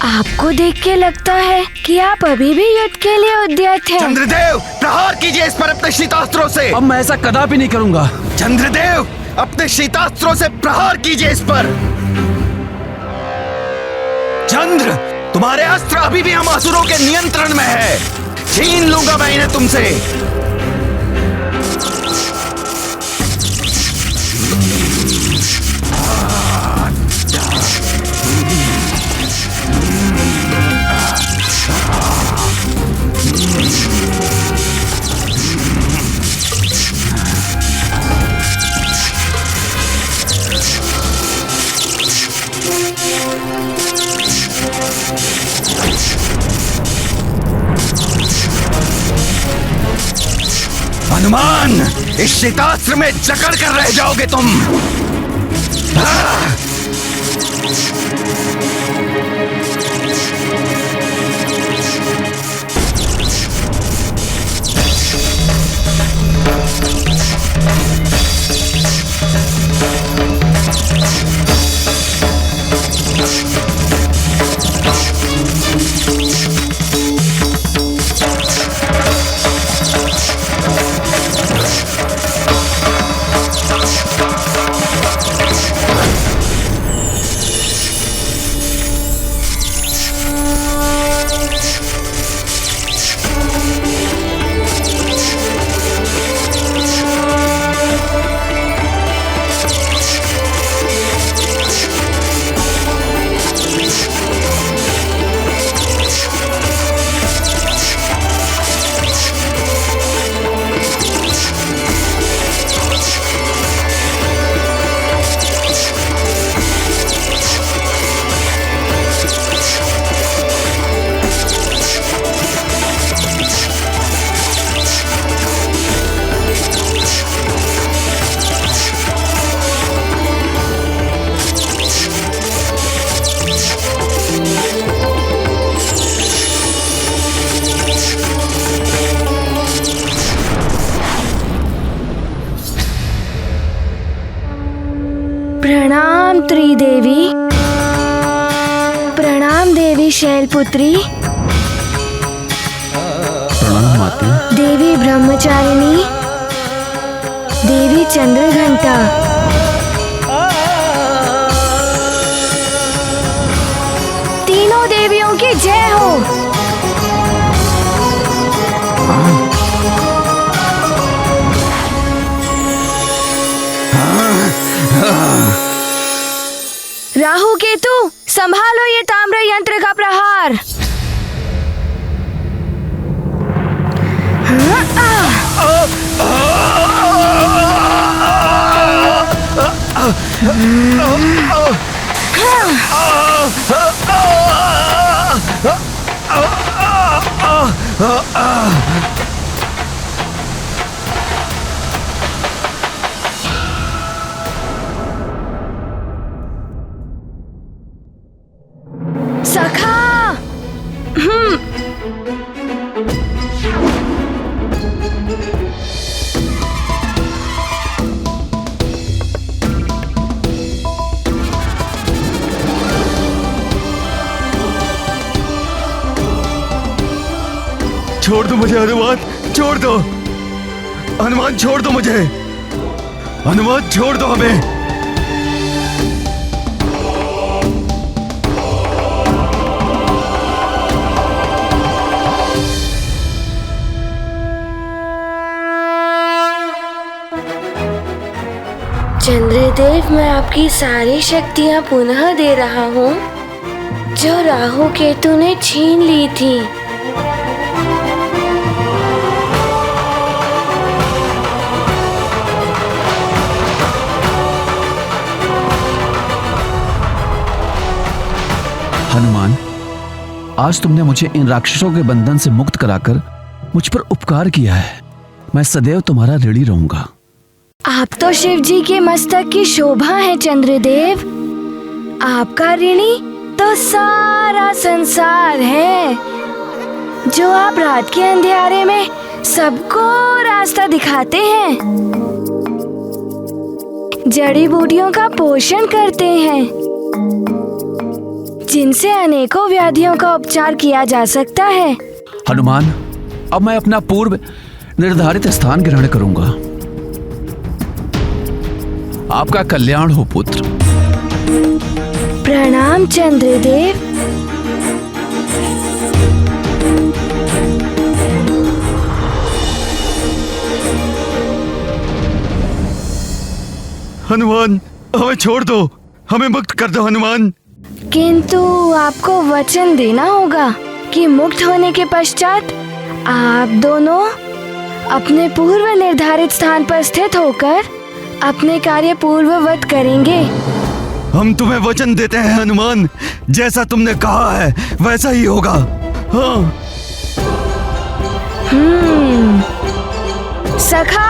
आपको देख के लगता है कि आप अभी भी युद्ध के लिए उद्यत हैं। चंद्रदेव, प्रहार कीजिए इस पर अपने शीतास्त्रों से। अब मैं ऐसा कदापि नहीं करूंगा। चंद्रदेव, अपने शीतास्त्रों से प्रहार कीजिए इस पर। चंद्र, तुम्हारे अस्त्र अभी भी हम असुरों के नियंत्रण में है। छीन लूंगा मैं इन्हें तुमसे। हनुमान, इस शीतास्त्र में जकड़ कर रह जाओगे तुम। प्रणाम त्रिदेवी। प्रणाम देवी शैलपुत्री। प्रणाम माते। देवी ब्रह्मचारिणी। देवी चंद्रघंटा। तीनों देवियों की जय हो। राहु केतु, संभालो ये ताम्र यंत्र का प्रहार। सखा। छोड़ दो मुझे हनुमान, छोड़ दो। हनुमान छोड़ दो मुझे। हनुमान छोड़ दो हमें। चंद्रदेव, मैं आपकी सारी शक्तियां पुनः दे रहा हूँ जो राहु केतु ने छीन ली थी। हनुमान, आज तुमने मुझे इन राक्षसों के बंधन से मुक्त कराकर मुझ पर उपकार किया है। मैं सदैव तुम्हारा ऋणी रहूंगा। आप तो शिव जी के मस्तक की शोभा है चंद्रदेव। आपका ऋणी तो सारा संसार है। जो आप रात के अंधेरे में सबको रास्ता दिखाते हैं, जड़ी बूटियों का पोषण करते हैं, जिनसे अनेकों व्याधियों का उपचार किया जा सकता है। हनुमान, अब मैं अपना पूर्व निर्धारित स्थान ग्रहण करूंगा। आपका कल्याण हो पुत्र। प्रणाम चंद्रदेव। हनुमान, हमें छोड़ दो, हमें मुक्त कर दो हनुमान। किंतु आपको वचन देना होगा कि मुक्त होने के पश्चात आप दोनों अपने पूर्व निर्धारित स्थान पर स्थित होकर अपने कार्य पूर्ववत करेंगे। हम तुम्हें वचन देते हैं हनुमान, जैसा तुमने कहा है वैसा ही होगा। हाँ। सखा,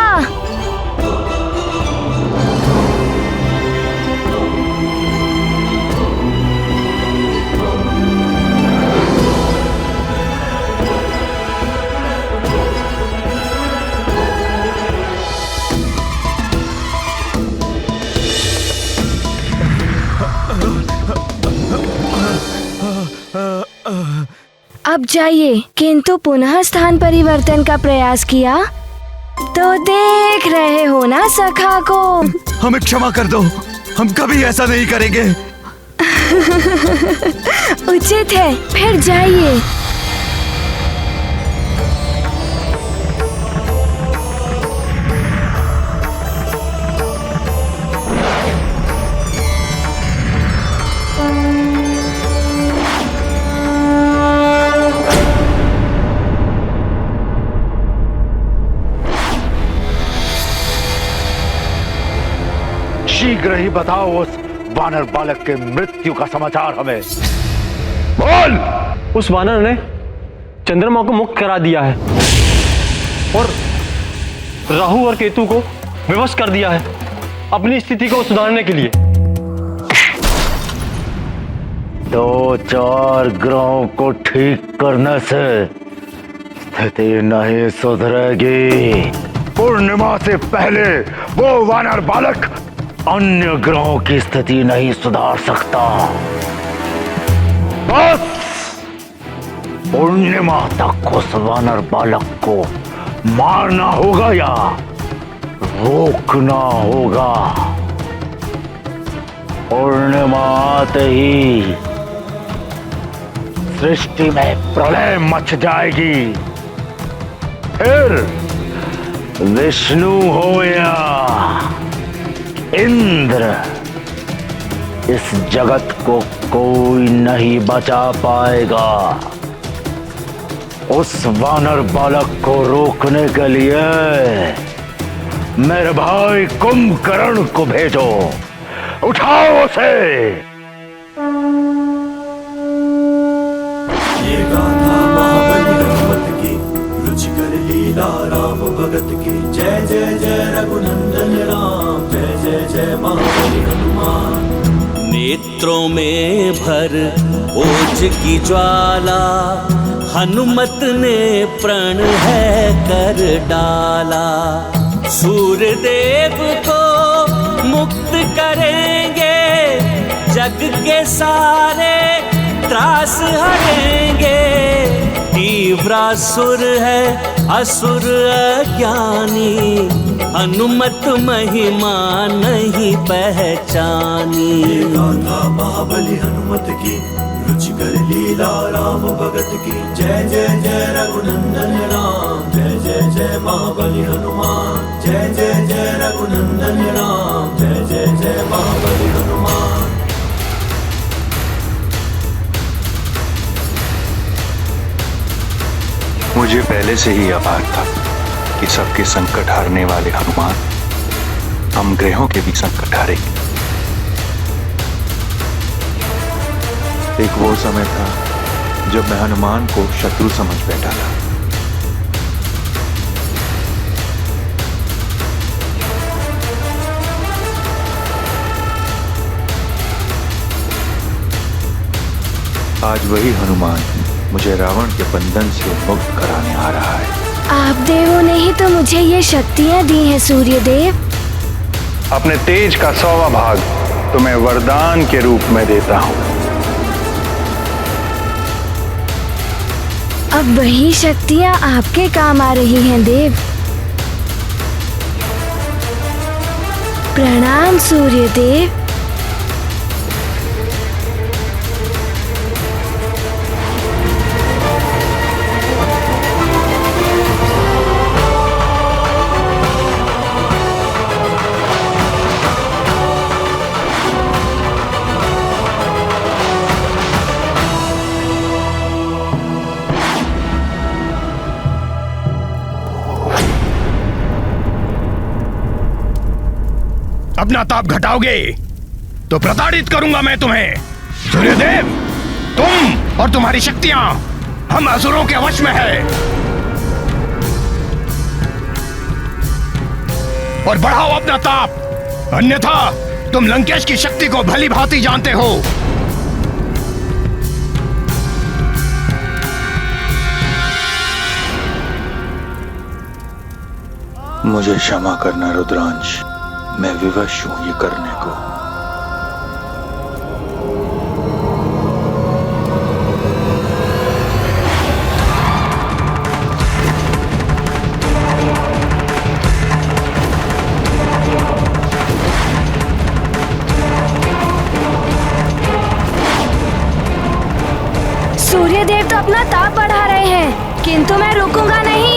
अब जाइए। किंतु पुनः स्थान परिवर्तन का प्रयास किया तो देख रहे हो ना सखा को। हमें क्षमा कर दो, हम कभी ऐसा नहीं करेंगे। उचित है, फिर जाइए। शीघ्र ही बताओ उस वानर बालक के मृत्यु का समाचार हमें। बोल। उस वानर ने चंद्रमा को मुक्त करा दिया है और राहु और केतु को विवश कर दिया है अपनी स्थिति को सुधारने के लिए। 2-4 ग्रहों को ठीक करने से स्थिति नहीं सुधरेगी। पूर्णिमा से पहले वो वानर बालक अन्य ग्रहों की स्थिति नहीं सुधार सकता। बस पूर्णिमा तक उस वानर बालक को मारना होगा या रोकना होगा। पूर्णिमा आते ही सृष्टि में प्रलय मच जाएगी। फिर विष्णु हो या इंद्र, इस जगत को कोई नहीं बचा पाएगा। उस वानर बालक को रोकने के लिए मेरे भाई कुंभकर्ण को भेजो। उठाओ उसे। ये गाथा महाबली हनुमत की, रुचिकर लीला राम भगत की। जय जय जय रघुनंदन राम, जय जय जय महाबली हनुमान। नेत्रों में भर ओज की ज्वाला, हनुमत ने प्रण है कर डाला। सूर्यदेव को मुक्त करेंगे, जग के सारे त्रास हरेंगे। तीव्रासुर है असुर अज्ञानी, हनुमत महिमा नहीं पहचानी। ये गाथा महाबली हनुमत की, रुचिकर लीला राम भगत की। जय जय जय रघुनंदन राम, जय जय जय महाबली हनुमान। जय जय जय रघुनंदन राम, जय जय जय महाबली हनुमान। मुझे पहले से ही आभार था कि सबके संकट हारने वाले हनुमान हम ग्रहों के भी संकट हारेंगे। एक वो समय था जब मैं हनुमान को शत्रु समझ बैठा था। आज वही हनुमान मुझे रावण के बंधन से मुक्त कराने आ रहा है। आप देवों ने ही तो मुझे ये शक्तियाँ दी हैं सूर्यदेव। अपने तेज का 100वां भाग तुम्हें वरदान के रूप में देता हूँ। अब वही शक्तियाँ आपके काम आ रही हैं देव। प्रणाम सूर्य देव। अपना ताप घटाओगे तो प्रताड़ित करूंगा मैं तुम्हें। सूर्यदेव, तुम और तुम्हारी शक्तियां हम असुरों के वश में है। और बढ़ाओ अपना ताप, अन्यथा तुम लंकेश की शक्ति को भली भांति जानते हो। मुझे क्षमा करना रुद्रांश, मैं विवश हूं ये करने को। सूर्यदेव तो अपना ताप बढ़ा रहे हैं, किंतु मैं रुकूंगा नहीं।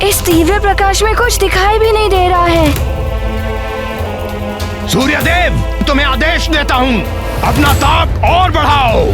इस तीव्र प्रकाश में कुछ दिखाई भी नहीं दे रहा है। सूर्यदेव, तुम्हें आदेश देता हूं, अपना ताप और बढ़ाओ।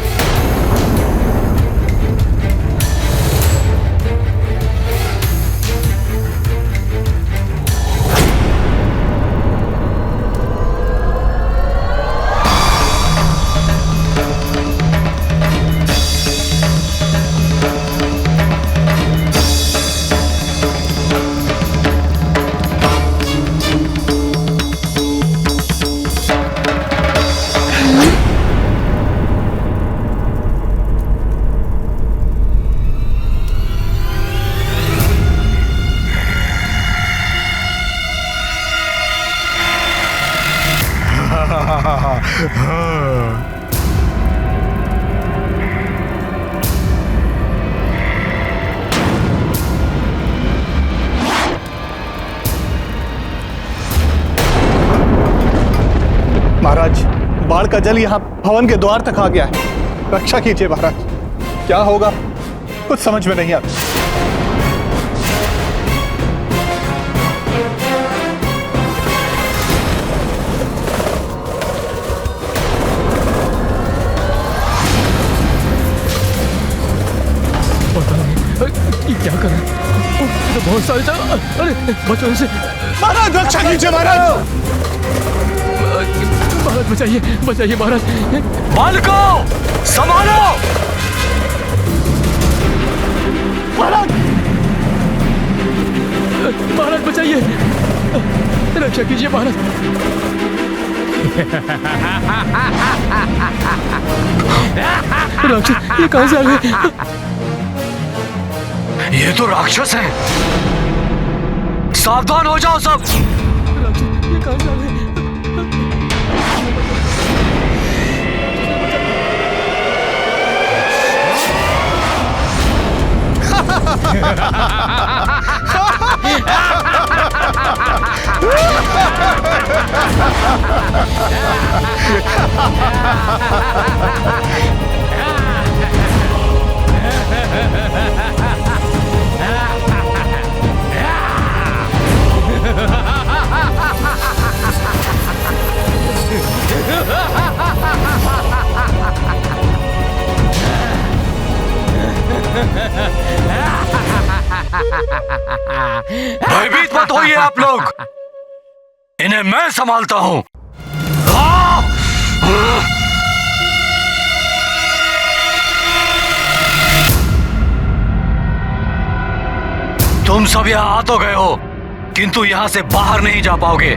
महाराज, बाढ़ का जल यहाँ भवन के द्वार तक आ गया है। रक्षा कीजिए महाराज, क्या होगा कुछ समझ में नहीं आता। क्या कर रहे हैं? तो बहुत सारे अरे बचों से महाराज, रक्षा कीजिए महाराज। महाराज बचाइए, बचाइए महाराज। बालकों संभालो महाराज, महाराज बचाइए, रक्षा कीजिए महाराज। राक्षस ये कहां से आ गए? ये तो राक्षस है, सावधान हो जाओ सब। राक्षस ये कहां से आ गए? भयभीत मत होइए आप लोग, इन्हें मैं संभालता हूं। तुम सब यहाँ आ तो गए हो, किंतु यहाँ से बाहर नहीं जा पाओगे।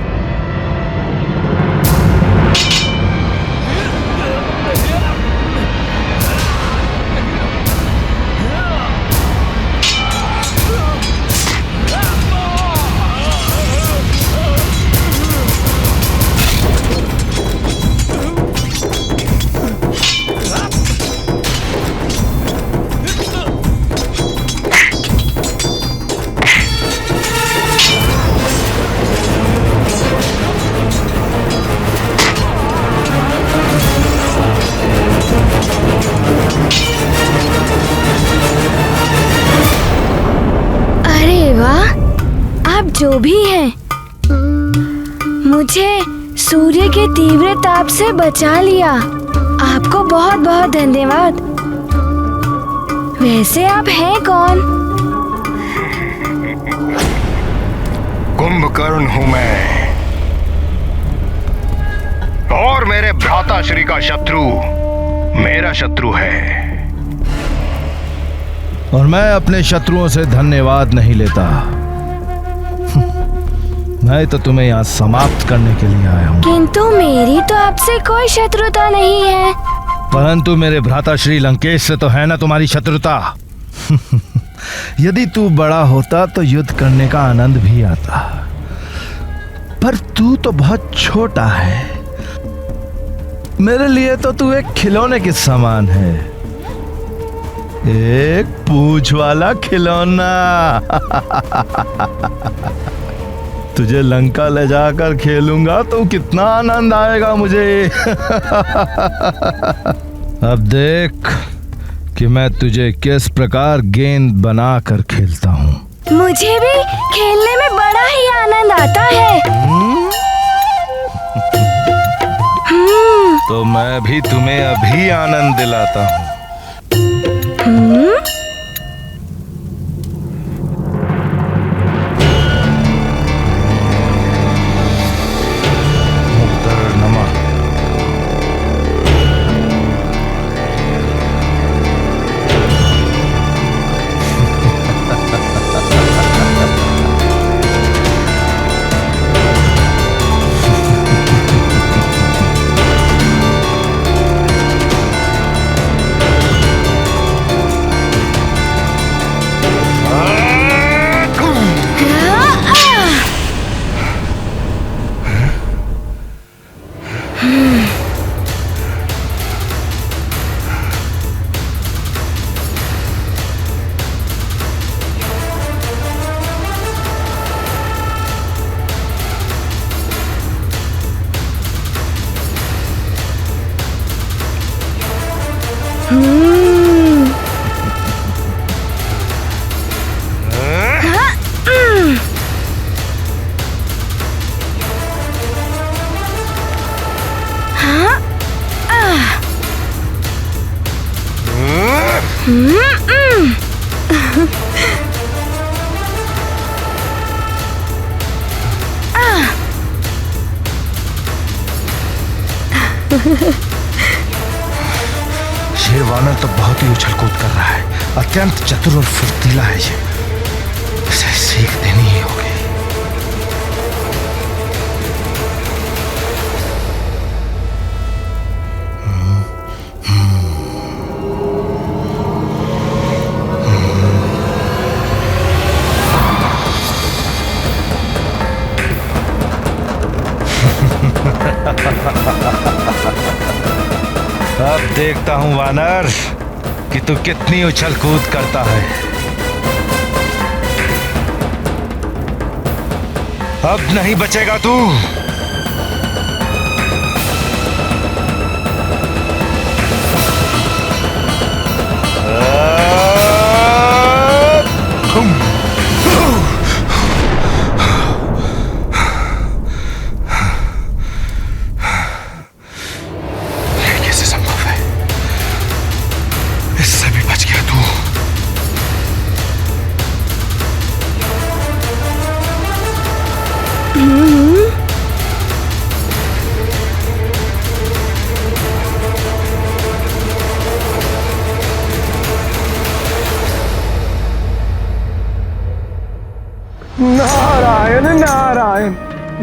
जो भी हैं, मुझे सूर्य के तीव्र ताप से बचा लिया। आपको बहुत बहुत धन्यवाद। वैसे आप हैं कौन? कुंभकर्ण हूं मैं, और मेरे भ्राता श्री का शत्रु मेरा शत्रु है, और मैं अपने शत्रुओं से धन्यवाद नहीं लेता। मैं तो तुम्हें यहाँ समाप्त करने के लिए आया हूँ। किंतु मेरी तो आपसे कोई शत्रुता नहीं है। परंतु मेरे भ्राता श्री लंकेश से तो है ना तुम्हारी शत्रुता। यदि तू बड़ा होता तो युद्ध करने का आनंद भी आता, पर तू तो बहुत छोटा है। मेरे लिए तो तू एक खिलौने के समान है, एक पूंछ वाला खिलौना। तुझे लंका ले जाकर खेलूंगा तो कितना आनंद आएगा मुझे। अब देख कि मैं तुझे किस प्रकार गेंद बनाकर खेलता हूँ। मुझे भी खेलने में बड़ा ही आनंद आता है। तो मैं भी तुम्हें अभी आनंद दिलाता हूँ। ये वानर तो बहुत ही उछल कूद कर रहा है, अत्यंत चतुर और फुर्तीला है ये। इसे सीख देनी ही होगी। अब देखता हूं वानर कि तू कितनी उछल कूद करता है। अब नहीं बचेगा तू।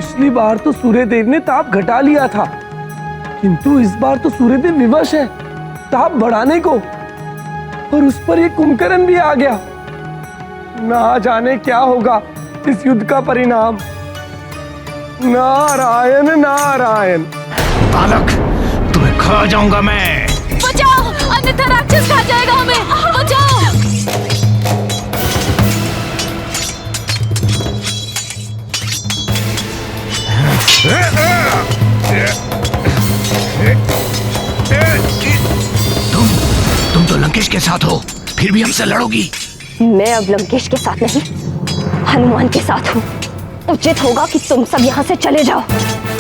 पिछली बार तो सूर्यदेव ने ताप घटा लिया था, किंतु इस बार तो सूर्यदेव विवश है ताप बढ़ाने को, और उस पर ये कुंभकर्ण भी आ गया। ना जाने क्या होगा इस युद्ध का परिणाम। नारायण नारायण। बालक, तुम्हें खा जाऊंगा मैं। बचाओ, अन्यथा राक्षस खा जाएगा हमें। बचाओ। तुम तो लंकेश के साथ हो, फिर भी हमसे लड़ोगी? मैं अब लंकेश के साथ नहीं, हनुमान के साथ हूँ। उचित होगा कि तुम सब यहाँ से चले जाओ,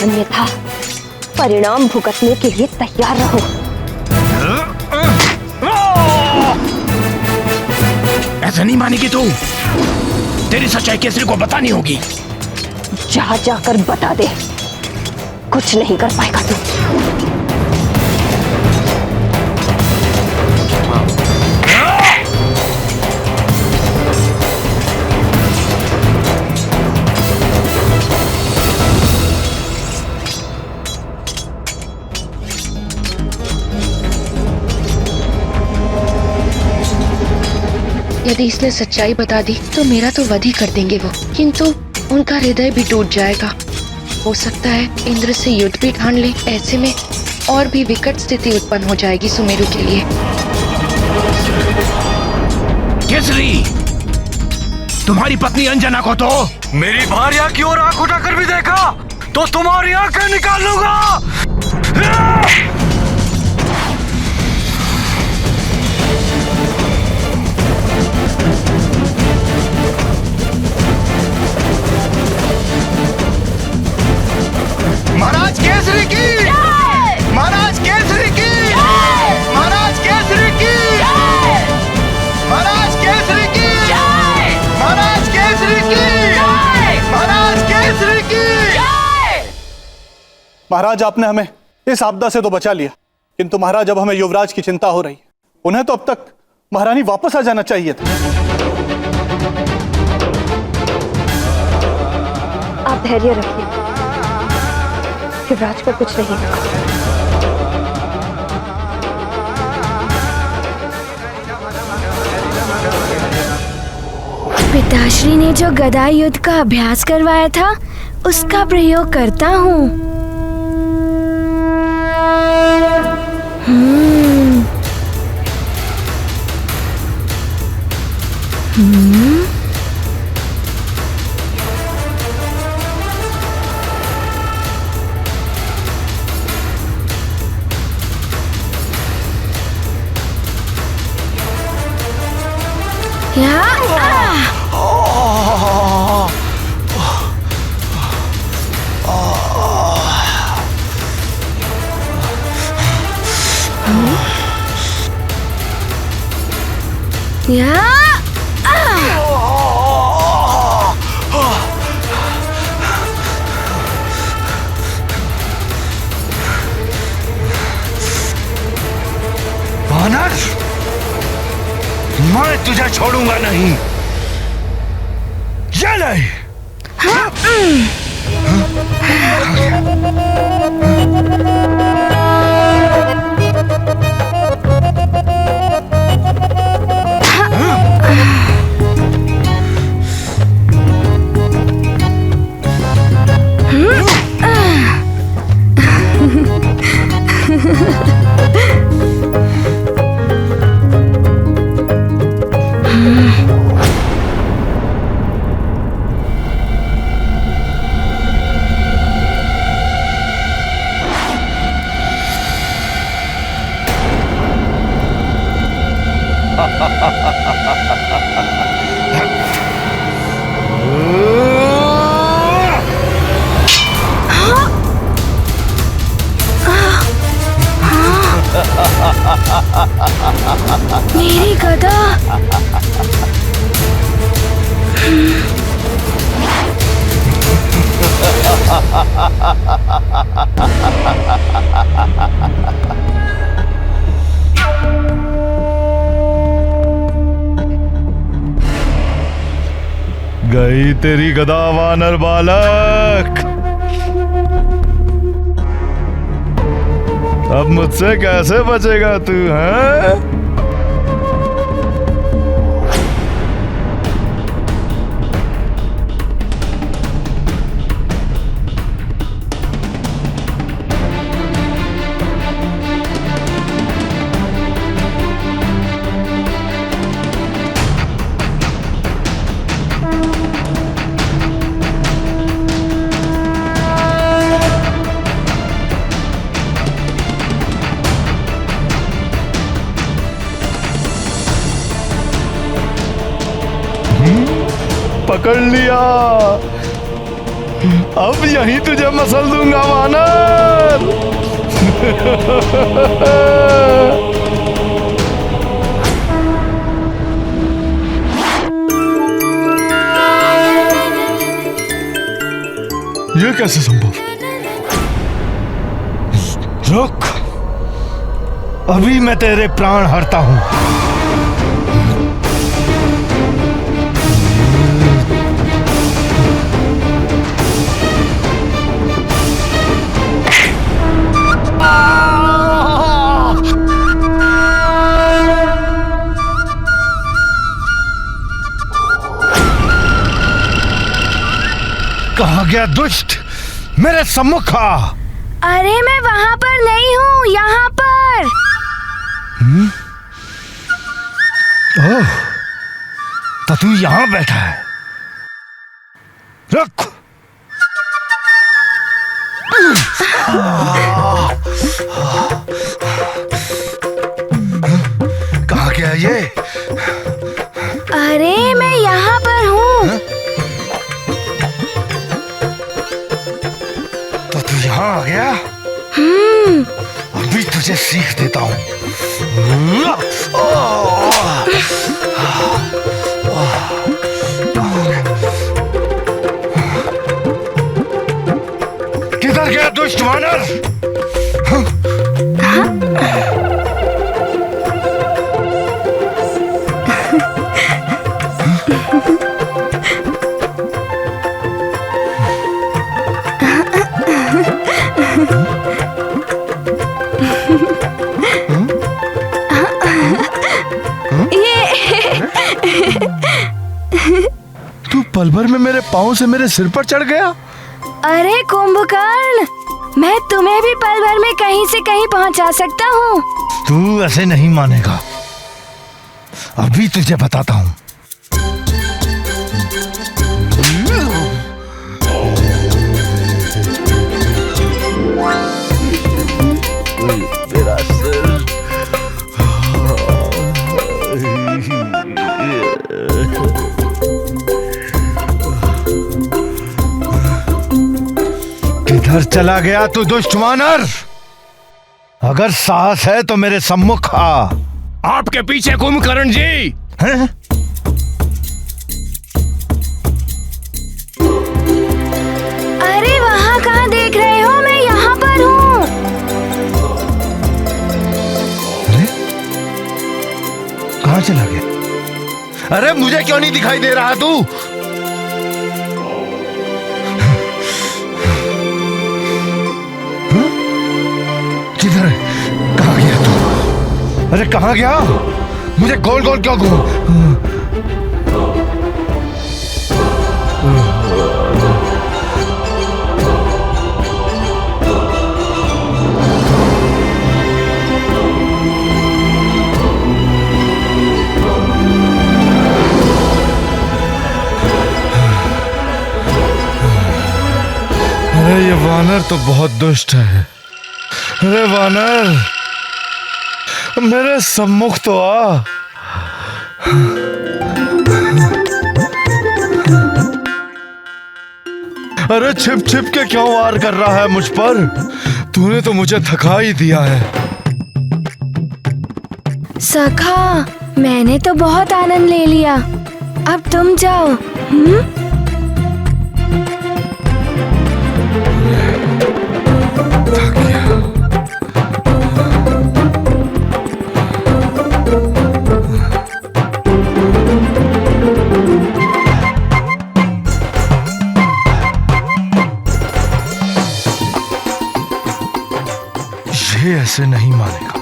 अन्यथा परिणाम भुगतने के लिए तैयार रहो। ऐसा नहीं मानेगी तू। तेरी सच्चाई केसरी को बतानी होगी। जा जाकर बता दे, कुछ नहीं कर पाएगा तू। यदि इसने सच्चाई बता दी तो मेरा तो वध ही कर देंगे वो, किंतु उनका हृदय भी टूट जाएगा। हो सकता है इंद्र से युद्ध भी ठान ले। ऐसे में और भी विकट स्थिति उत्पन्न हो जाएगी सुमेरु के लिए। केसरी, तुम्हारी पत्नी अंजना को तो मेरी भार्या की ओर आंख उठाकर भी देखा तो तुम्हारी आंखें निकाल लूंगा। महाराज केसरी की, महाराज केसरी की, महाराज केसरी की, महाराज केसरी की, महाराज केसरी की, महाराज केसरी की। महाराज, आपने हमें इस आपदा से तो बचा लिया, किंतु महाराज अब हमें युवराज की चिंता हो रही। उन्हें तो अब तक महारानी वापस आ जाना चाहिए था। आप धैर्य रखिए, युवराज को कुछ नहीं होगा। पिताश्री ने जो गदा युद्ध का अभ्यास करवाया था उसका प्रयोग करता हूँ। वानर, मैं तुझे छोड़ूंगा नहीं। चले। मेरी गदा। गई तेरी गदा वानर बालक। अब मुझसे कैसे बचेगा तू? हैं? पकड़ लिया। अब यहीं तुझे मसल दूंगा वानर। ये कैसे संभव? रुक, अभी मैं तेरे प्राण हरता हूं। कहाँ गया दुष्ट? मेरे सम्मुख आ। अरे मैं वहाँ पर नहीं हूँ, यहाँ पर। ओह, तो तू यहाँ बैठा है। रुक। कहाँ गया ये? अरे मैं यहाँ पर हूँ। तो तू यहाँ आ गया? अभी तुझे सीख देता हूँ। किधर गया दुष्ट वानर? तू पल भर में मेरे पाँव से मेरे सिर पर चढ़ गया। अरे कुंभकर्ण, मैं तुम्हें भी पल भर में कहीं से कहीं पहुंचा सकता हूँ। तू ऐसे नहीं मानेगा, अभी तुझे बताता हूँ। मेरा सिर। किधर चला गया तू दुष्ट वानर? अगर साहस है तो मेरे सम्मुख आ। आपके पीछे कुंभकर्ण जी। हैं? अरे वहाँ कहाँ देख रहे हो? मैं यहाँ पर हूँ। अरे कहाँ चला गया? अरे मुझे क्यों नहीं दिखाई दे रहा तू? किधर? कहाँ गया तू? अरे कहाँ गया? मुझे गोल गोल क्यों घूम? अरे ये वानर तो बहुत दुष्ट है। अरे वानर, मेरे सम्मुख तो आ। अरे छिप छिप के क्यों वार कर रहा है मुझ पर? तूने तो मुझे थका ही दिया है। सखा, मैंने तो बहुत आनंद ले लिया, अब तुम जाओ। भी ऐसे नहीं मानेगा।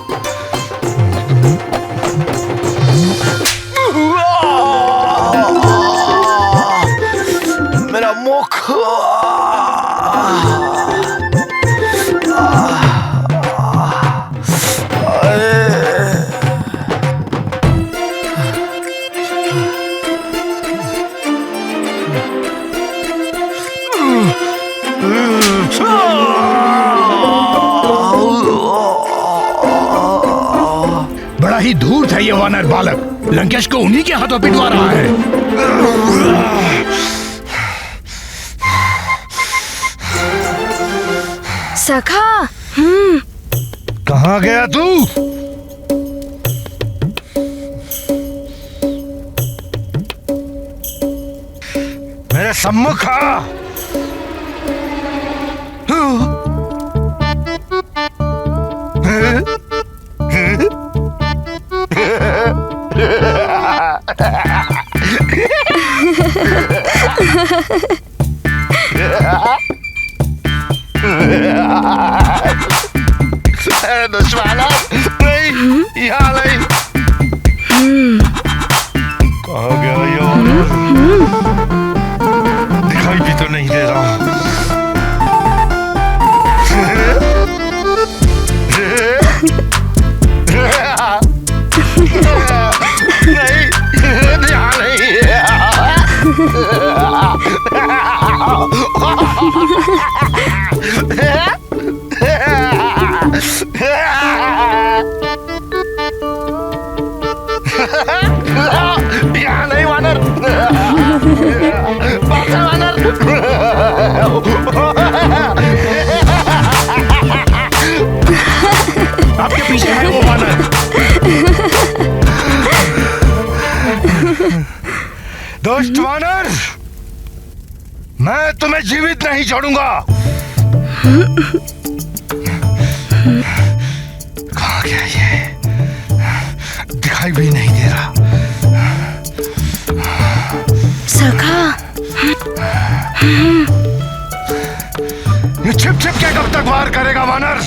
मेरा मुख। बड़ा ही धूर्त है ये वानर बालक, लंकेश को उन्हीं के हाथों पिटवा रहा है। सखा। कहाँ गया तू? मेरे सम्मुख आ। दुश्मन नहीं, यहाँ नहीं। कहाँ गया ये वानर? दिखाई भी तो नहीं दे रहा। नहीं, यहाँ यहाँ नहीं वानर। बादशाह वानर। आपके पीछे है वो वानर। दोस्त वानर, मैं तुम्हें जीवित नहीं छोड़ूंगा। कहाँ गया ये? दिखाई भी नहीं दे रहा। सखा। ये छिप छिप के कब तक वार करेगा वानर?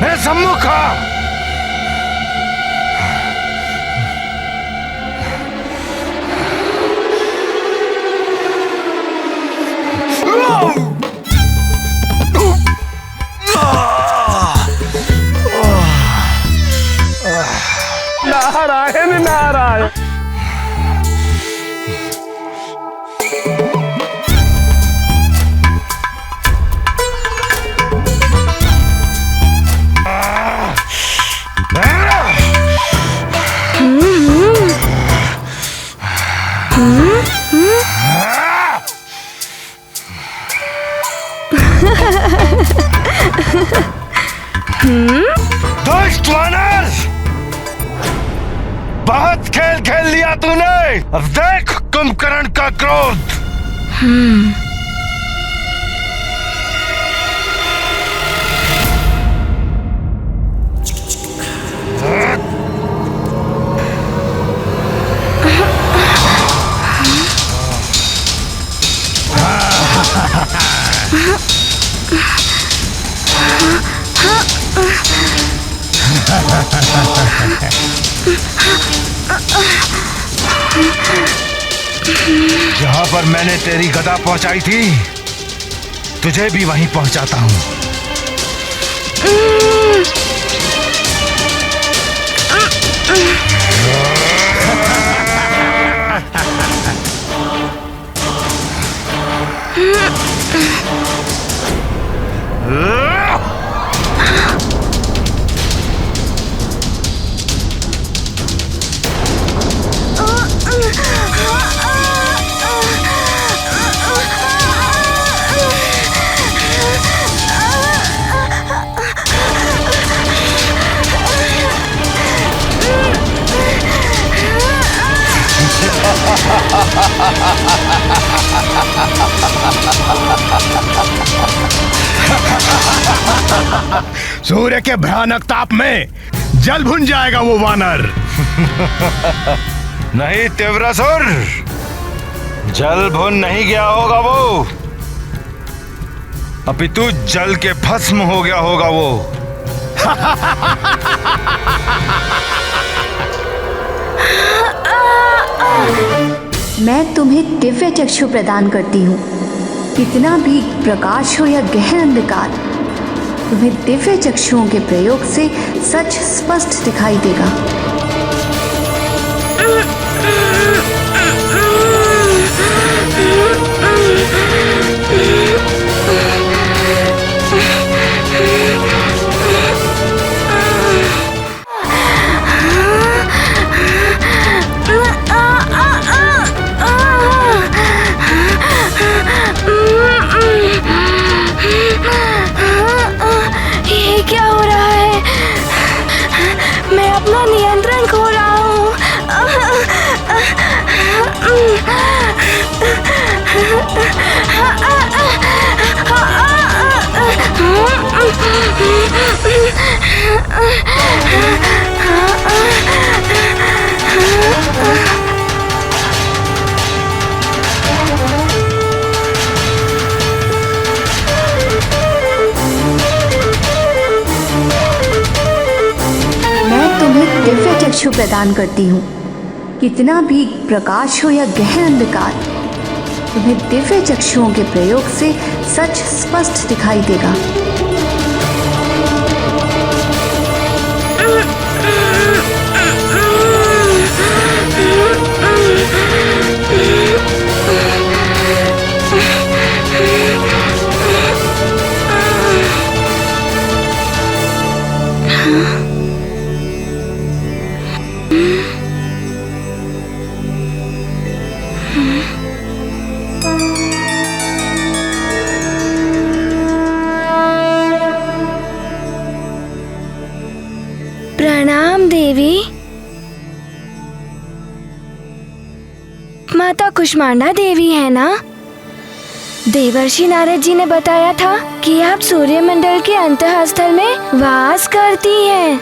मेरे सम्मुख आ। नारायण नारायण। दोस्त वानर, बहुत खेल खेल लिया तूने। अब देख कुंभकर्ण का क्रोध। जहां पर मैंने तेरी गदा पहुंचाई थी, तुझे भी वहीं पहुंचाता हूं। सूर्य के भयानक ताप में जल भुन जाएगा वो वानर। नहीं तीव्रासुर, जल भुन नहीं गया होगा वो। अपितु जल के भस्म हो गया होगा वो। मैं तुम्हें दिव्य चक्षु प्रदान करती हूँ। कितना भी प्रकाश हो या गहन अंधकार, तुम्हें दिव्य चक्षुओं के प्रयोग से सच स्पष्ट दिखाई देगा। ये क्या हो रहा है? मैं अपना नियंत्रण खो रहा हूँ। दिव्य चक्षु प्रदान करती हूँ। कितना भी प्रकाश हो या गहन अंधकार, तुम्हें दिव्य चक्षुओं के प्रयोग से सच स्पष्ट दिखाई देगा। प्रणाम देवी। माता कुष्मांडा देवी है ना? देवर्षि नारद जी ने बताया था कि आप सूर्यमंडल के अंतःस्थल में वास करती हैं।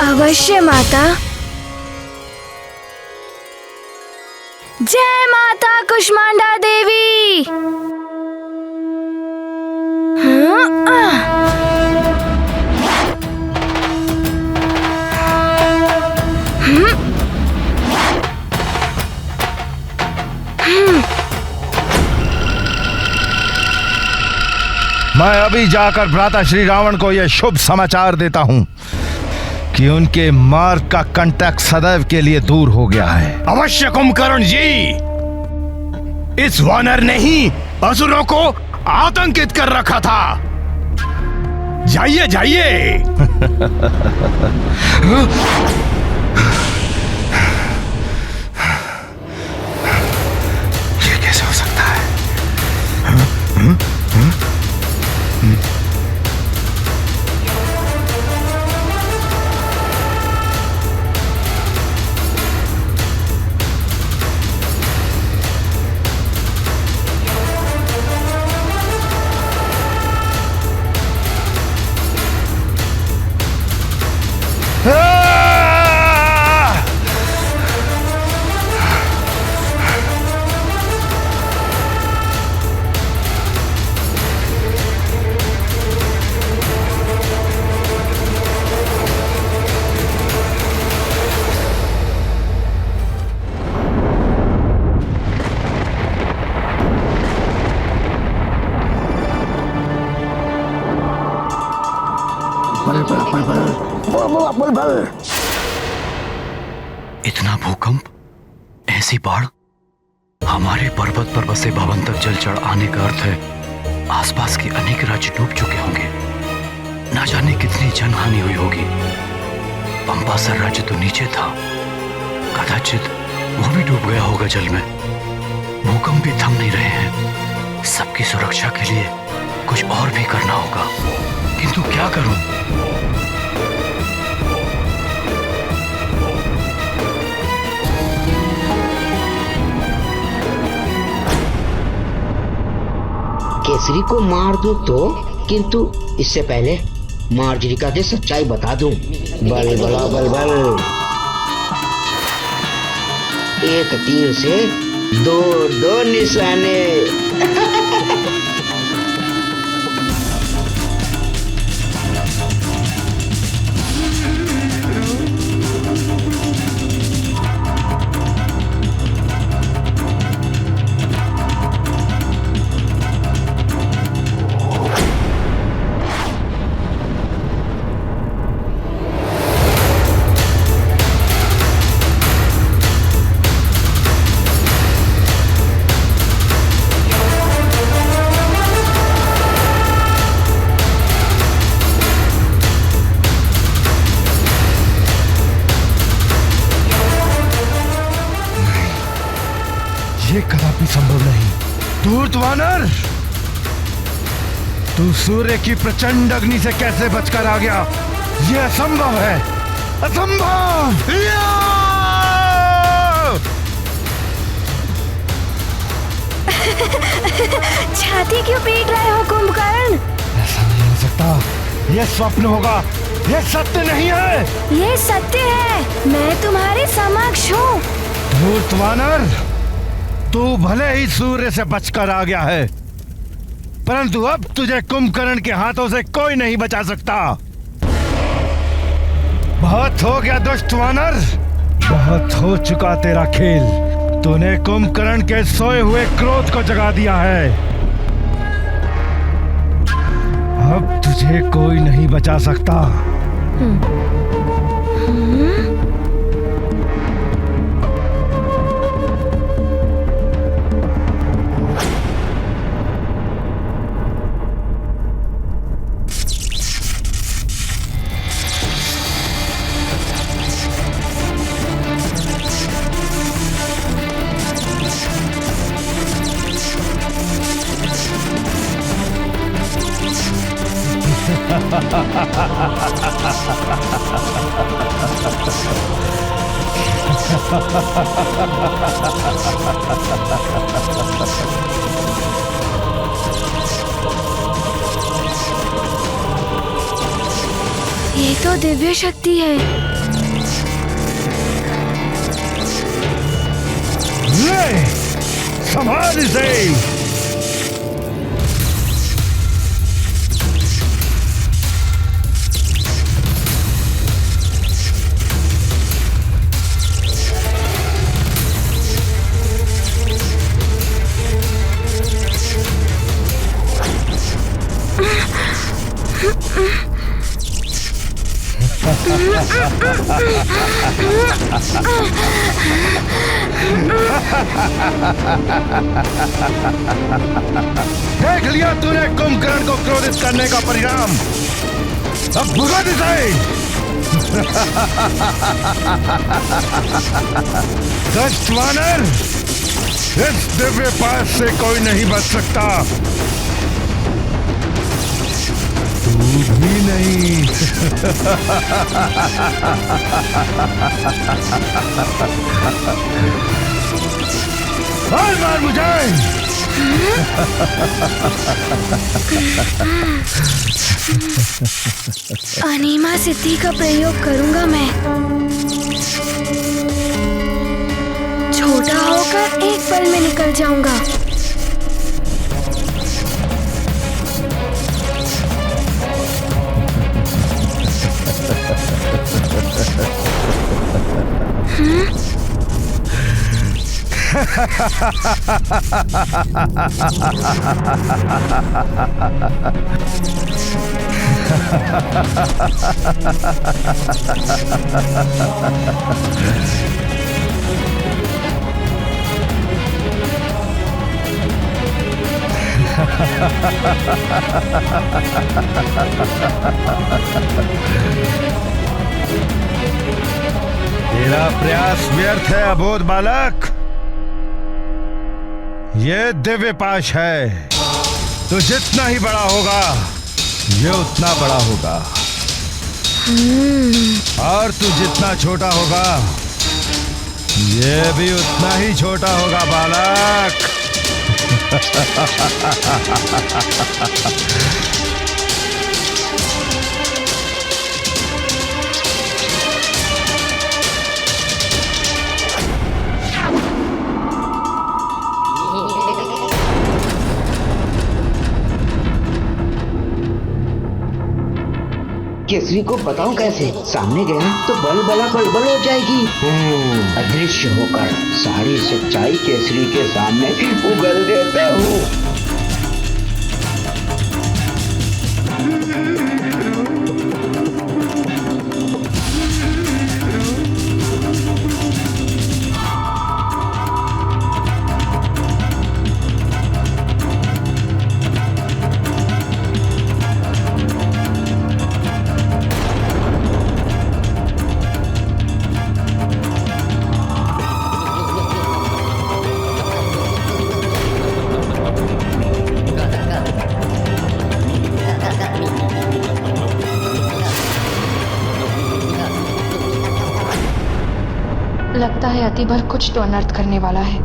अवश्य माता। जय माता कुष्मांडा देवी। मैं अभी जाकर भ्राता श्री रावण को यह शुभ समाचार देता हूं कि उनके मार्ग का कंटक सदैव के लिए दूर हो गया है। अवश्य कुंभकर्ण जी, इस वानर ने ही असुरों को आतंकित कर रखा था। जाइए जाइए। ये कैसे हो सकता है? इतना भूकंप, ऐसी बाढ़, हमारे पर्वत पर बसे भवन तक जल चढ़ आने का अर्थ है आसपास के अनेक राज्य डूब चुके होंगे। ना जाने कितनी जनहानि हुई होगी। पंपासर राज्य तो नीचे था, कदाचित वो भी डूब गया होगा जल में। भूकंप भी थम नहीं रहे हैं। सबकी सुरक्षा के लिए कुछ और भी करना होगा, किंतु क्या करूं? केसरी को मार दूं तो, किंतु इससे पहले मार्जरिका की सच्चाई बता दूं। बल बला बल बल, एक तीर से दो निशाने। ये कदापि संभव नहीं। धूर्त वानर, तू सूर्य की प्रचंड अग्नि से कैसे बचकर आ गया? ये असंभव है, असंभव। छाती क्यों पीट रहे हो कुंभकर्ण? ऐसा नहीं हो सकता, ये स्वप्न होगा, ये सत्य नहीं है। ये सत्य है, मैं तुम्हारे समक्ष हूँ। धूर्त वानर, तू भले ही सूर्य से बचकर आ गया है, परंतु अब तुझे कुंभकर्ण के हाथों से कोई नहीं बचा सकता। बहुत हो गया दुष्ट वानर, बहुत हो चुका तेरा खेल। तूने कुंभकर्ण के सोए हुए क्रोध को जगा दिया है। अब तुझे कोई नहीं बचा सकता। ये तो दिव्य शक्ति है। ले, संभाल इसे। देख लिया तूने कुंभकर्ण को क्रोधित करने का परिणाम। अब भुगत इसे। दुष्ट वानर, इस दिव्य पास से कोई नहीं बच सकता, तू भी नहीं। मार मुझे। अनीमा सिद्धि का प्रयोग करूंगा मैं। छोटा होकर एक पल में निकल जाऊंगा। तेरा प्रयास व्यर्थ है अबोध बालक। ये दिव्य पाश है, तो जितना ही बड़ा होगा ये उतना बड़ा होगा, और तू जितना छोटा होगा ये भी उतना ही छोटा होगा बालक। केसरी को बताऊं कैसे? सामने गया तो बल हो जाएगी। अदृश्य होकर सारी सच्चाई केसरी के सामने उगल देता हूँ। लगता है अतिबल कुछ तो अनर्थ करने वाला है।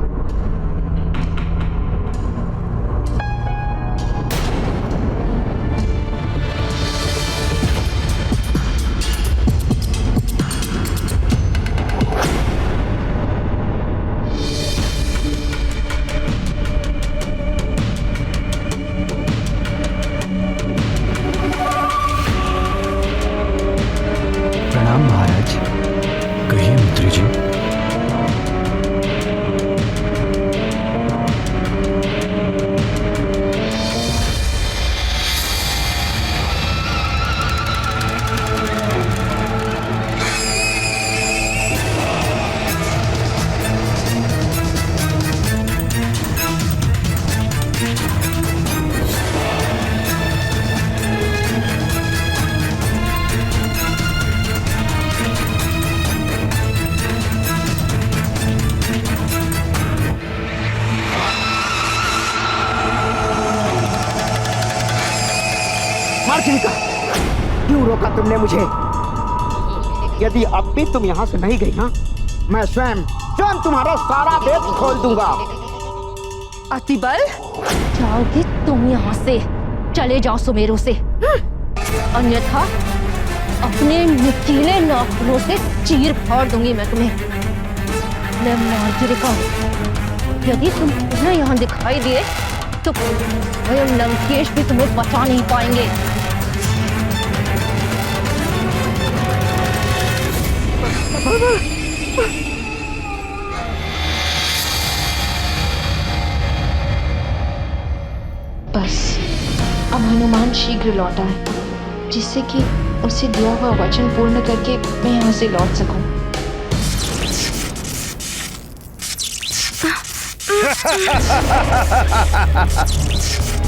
प्रणाम महाराज। कहिए मंत्री जी। मार्जरिका, क्यों रोका तुमने मुझे? यदि अब भी तुम यहाँ से नहीं गई ना, मैं स्वयं तुम्हारा सारा वेद खोल दूंगा। अतिबल, जाओगे तुम यहाँ से? चले जाओ सुमेरु से, अन्यथा अपने नुकीले नाखूनों से चीर फाड़ दूंगी मैं तुम्हें। मैं मार्जरिका, यदि तुम पुनः यहाँ दिखाई दिए तो स्वयं लंकेश भी तुम्हें बचा नहीं पाएंगे। बस अब हनुमान शीघ्र लौट आए, जिससे कि उसे दिया हुआ वचन पूर्ण करके मैं यहाँ से लौट सकूं।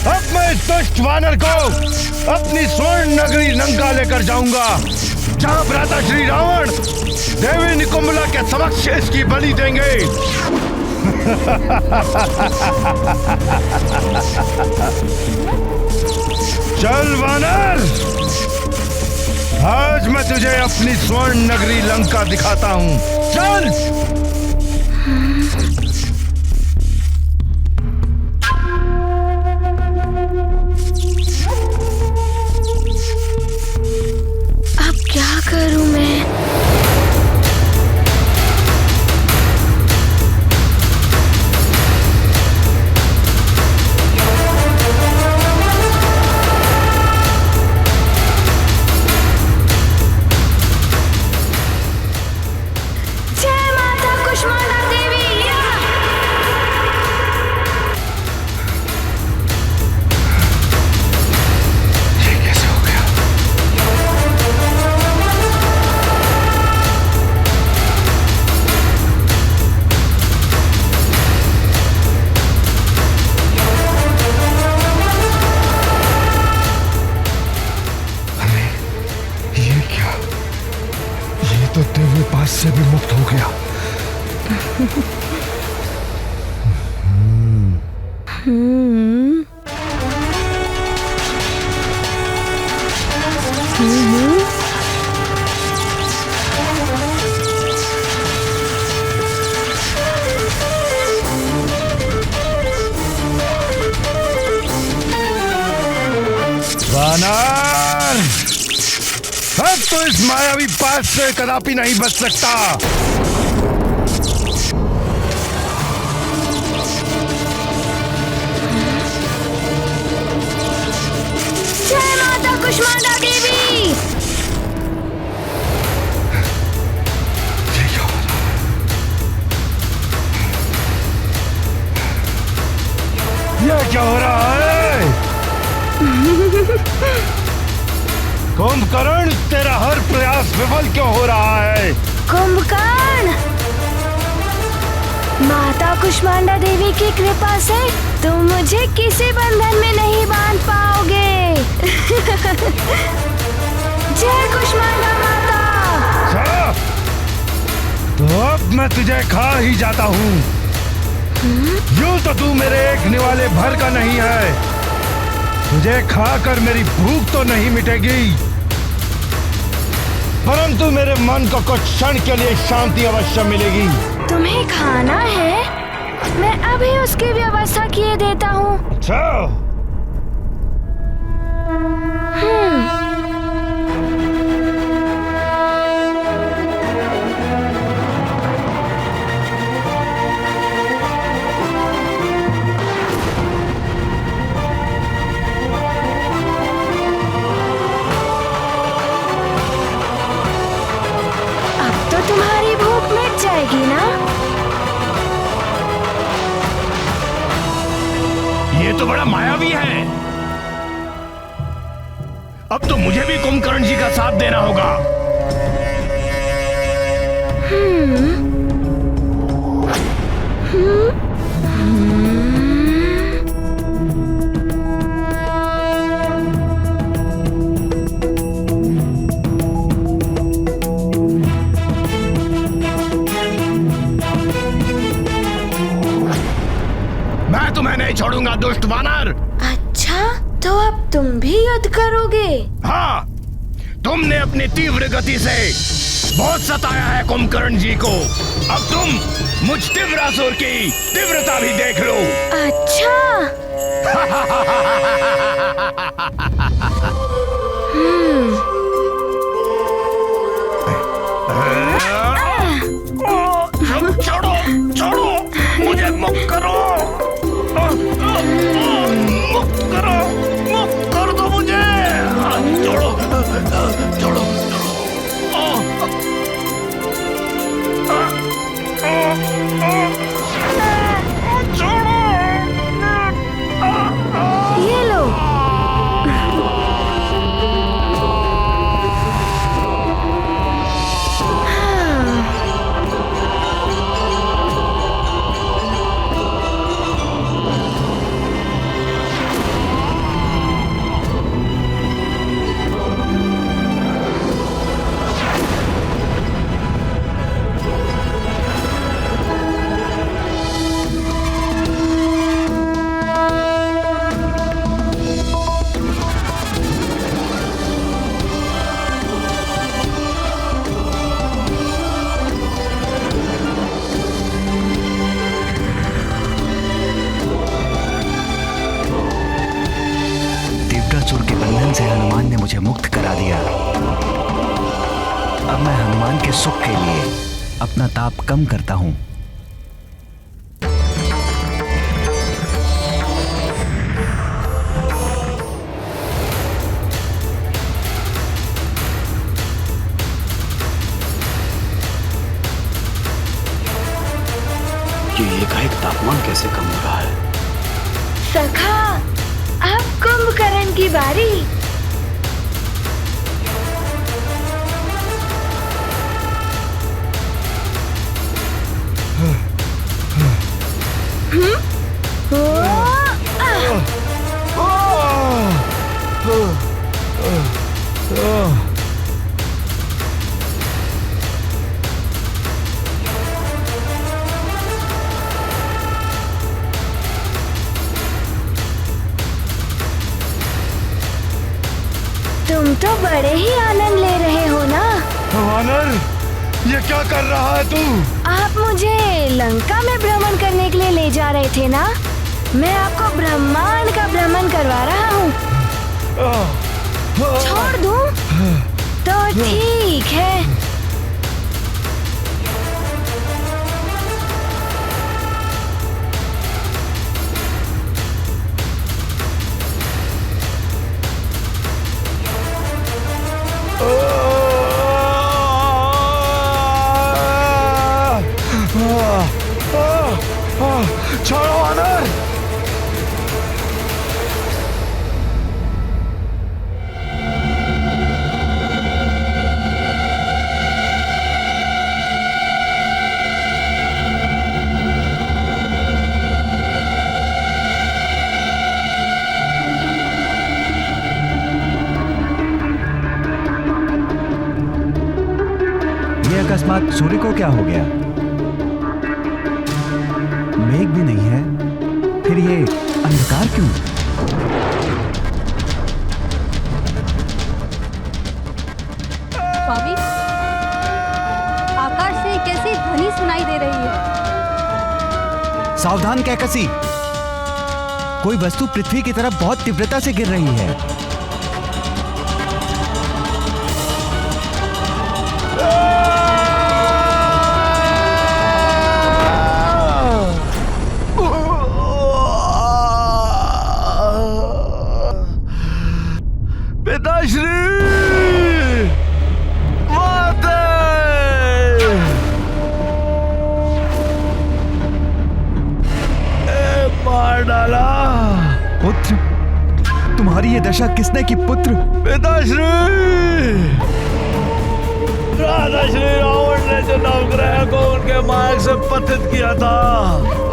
अब मैं इस दुष्ट वानर को अपनी स्वर्ण नगरी लंका लेकर जाऊंगा, जहां भ्राता श्री रावण देवी निकुंभला के समक्ष इसकी बलि देंगे। चल वानर, आज मैं तुझे अपनी स्वर्ण नगरी लंका दिखाता हूं। चल। अब क्या करूं मैं? जय माता से भी मुक्त हो गया। वानर, अब तो इस मायावी पास से कदापि नहीं बच सकता। जय माता कुष्मांडा देवी। ये क्या हो रहा है? कुंभकर्ण, तेरा हर प्रयास विफल क्यों हो रहा है? कुंभकर्ण, माता कुष्मांडा देवी की कृपा से तुम मुझे किसी बंधन में नहीं बांध पाओगे। जय कुष्मांडा माता। तो अब मैं तुझे खा ही जाता हूँ। यूं तो तू मेरे एक निवाले भर का नहीं है। तुझे खाकर मेरी भूख तो नहीं मिटेगी, परंतु मेरे मन को कुछ क्षण के लिए शांति अवश्य मिलेगी। तुम्हें खाना है? मैं अभी उसकी व्यवस्था किए देता हूँ। अच्छा। तुम्हारी भूख मिट जाएगी ना? ये तो बड़ा मायावी है। अब तो मुझे भी कुंभकर्ण जी का साथ देना होगा। तुम्हें नहीं छोड़ूंगा दुष्ट वानर। अच्छा, तो अब तुम भी युद्ध करोगे? हाँ, तुमने अपनी तीव्र गति से बहुत सताया है कुंभकर्ण जी को। अब तुम मुझ तीव्रासुर की तीव्रता भी देख लो। अच्छा। छोड़ो, छोड़ो, मुझे मुक्त करो। मुक्त करो, मुक्त कर दो मुझे। छोड़ो, छोड़ो, ये लो। दिव्यासुर के बंधन से हनुमान ने मुझे मुक्त करा दिया। अब मैं हनुमान के सुख के लिए अपना ताप कम करता हूँ। ये एकाएक तापमान कैसे कम हो रहा है? सखा, अब कुंभकर्ण की बारी। तो बड़े ही आनंद ले रहे हो ना? वानर, ये क्या कर रहा है तू? आप मुझे लंका में भ्रमण करने के लिए ले जा रहे थे ना? मैं आपको ब्रह्मांड का भ्रमण करवा रहा हूँ। छोड़ दूँ? तो ठीक है। छोड़ो वानर। ये अकस्मात सूर्य को क्या हो गया? मेघ भी नहीं है, फिर ये अंधकार क्यों? स्वामी, आकाश से कैसी ध्वनि सुनाई दे रही है? सावधान कैकसी, कोई वस्तु पृथ्वी की तरफ बहुत तीव्रता से गिर रही है। पुत्र, तुम्हारी ये दशा किसने की पुत्र? पिताश्री, राधाश्री रावण ने जो नवग्रह को उनके मार्ग से पतित किया था,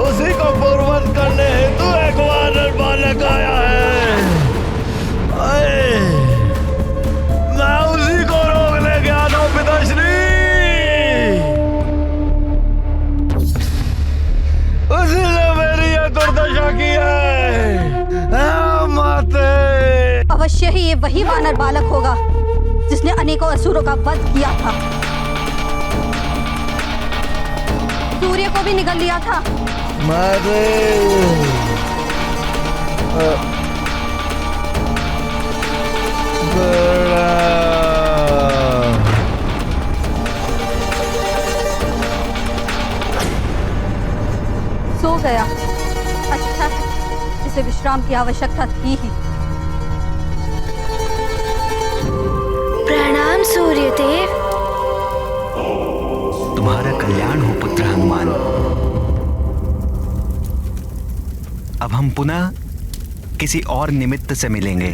उसी को पूर्ववत करने हेतु एक वानर बालक आया है। मैं उसी को रोकने गया था पिताश्री। उसी ने मेरी ये दुर्दशा की है। अवश्य ही ये वही वानर बालक होगा जिसने अनेकों असुरों का वध किया था। सूर्य को भी निगल लिया था। सो गया। अच्छा, इसे विश्राम की आवश्यकता थी ही। प्रणाम सूर्यदेव। तुम्हारा कल्याण हो पुत्र हनुमान। अब हम पुनः किसी और निमित्त से मिलेंगे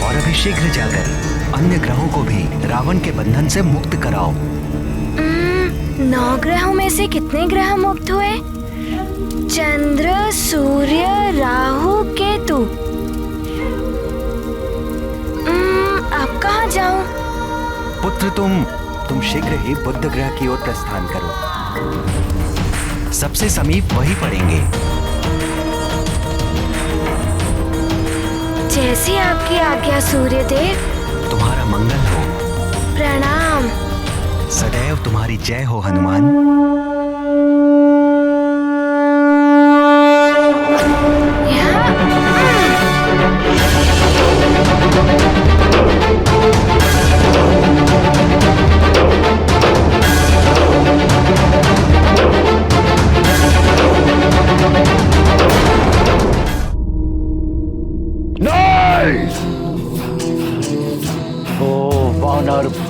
और अभी शीघ्र जाकर अन्य ग्रहों को भी रावण के बंधन से मुक्त कराओ। 9 ग्रहों में से कितने ग्रह मुक्त हुए? चंद्र, सूर्य, राहु, केतु। अब कहाँ जाऊं? पुत्र, तुम शीघ्र ही बुध ग्रह की ओर प्रस्थान करो। सबसे समीप वही पड़ेंगे। जैसी आपकी आज्ञा सूर्यदेव। तुम्हारा मंगल हो। प्रणाम। सदैव तुम्हारी जय हो हनुमान।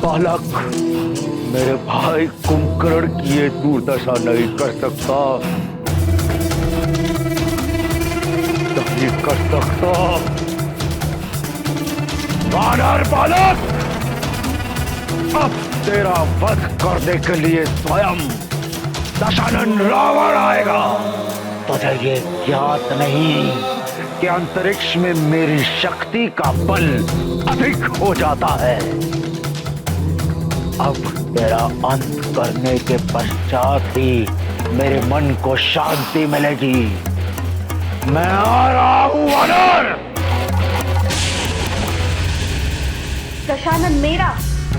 बालक, मेरे भाई कुंभकर्ण की ये दुर्दशा नहीं कर सकता, नहीं कर सकता। वानर बालक, अब तेरा वध करने के लिए स्वयं दशानन रावण आएगा। तुझे ये ज्ञात नहीं कि अंतरिक्ष में मेरी शक्ति का बल अधिक हो जाता है। अब तेरा अंत करने के पश्चात ही मेरे मन को शांति मिलेगी। मैं आ रहा हूं वानर। दशानन मेरा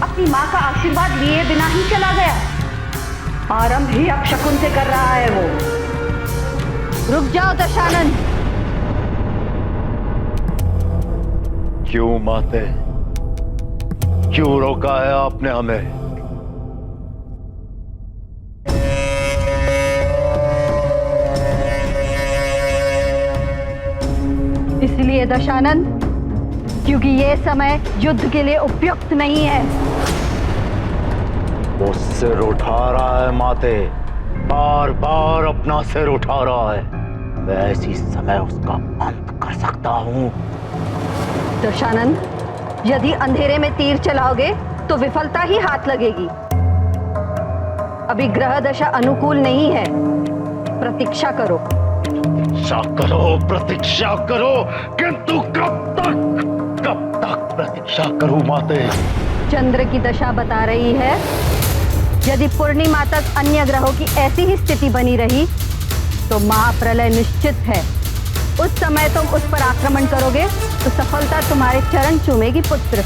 अपनी माँ का आशीर्वाद लिए बिना ही चला गया। आरंभ ही अपशकुन से कर रहा है वो। रुक जाओ दशानन। क्यों माते, क्यों रोका है आपने हमें? इसलिए दशानन, क्योंकि ये समय युद्ध के लिए उपयुक्त नहीं है। वो सिर उठा रहा है माते, बार बार अपना सिर उठा रहा है। मैं ऐसी समय उसका अंत कर सकता हूँ। दशानन, यदि अंधेरे में तीर चलाओगे तो विफलता ही हाथ लगेगी। अभी ग्रह दशा अनुकूल नहीं है। प्रतीक्षा करो। प्रतीक्षा करो, किंतु कब तक प्रतीक्षा करूं माते? चंद्र की दशा बता रही है, यदि पूर्णिमा तक अन्य ग्रहों की ऐसी ही स्थिति बनी रही तो महाप्रलय निश्चित है। उस समय तुम उस पर आक्रमण करोगे तो सफलता तुम्हारे चरण चूमेगी पुत्र।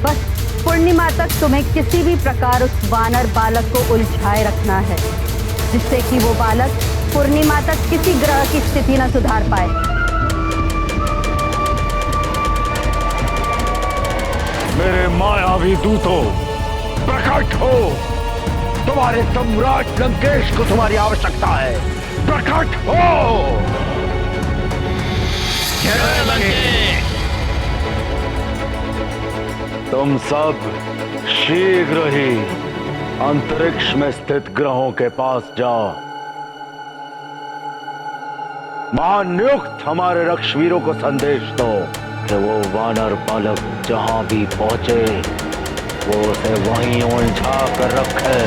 बस पूर्णिमा तक तुम्हें किसी भी प्रकार उस वानर बालक को उलझाए रखना है, जिससे कि वो बालक पूर्णिमा तक किसी ग्रह की स्थिति न सुधार पाए। मेरे मायावी दूतों, प्रकट हो। तुम्हारे सम्राट लंकेश को तुम्हारी आवश्यकता है। प्रकट हो। जय लंकेश। तुम सब शीघ्र ही अंतरिक्ष में स्थित ग्रहों के पास जाओ। महानियुक्त हमारे रक्षवीरों को संदेश दो कि वो वानर बालक जहां भी पहुंचे वो उसे वहीं उलझा कर रखे।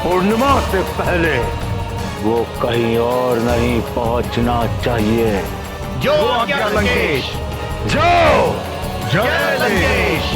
पूर्णिमा से पहले वो कहीं और नहीं पहुंचना चाहिए। जो आज्ञा लंकेश। जाओ। जय लंकेश।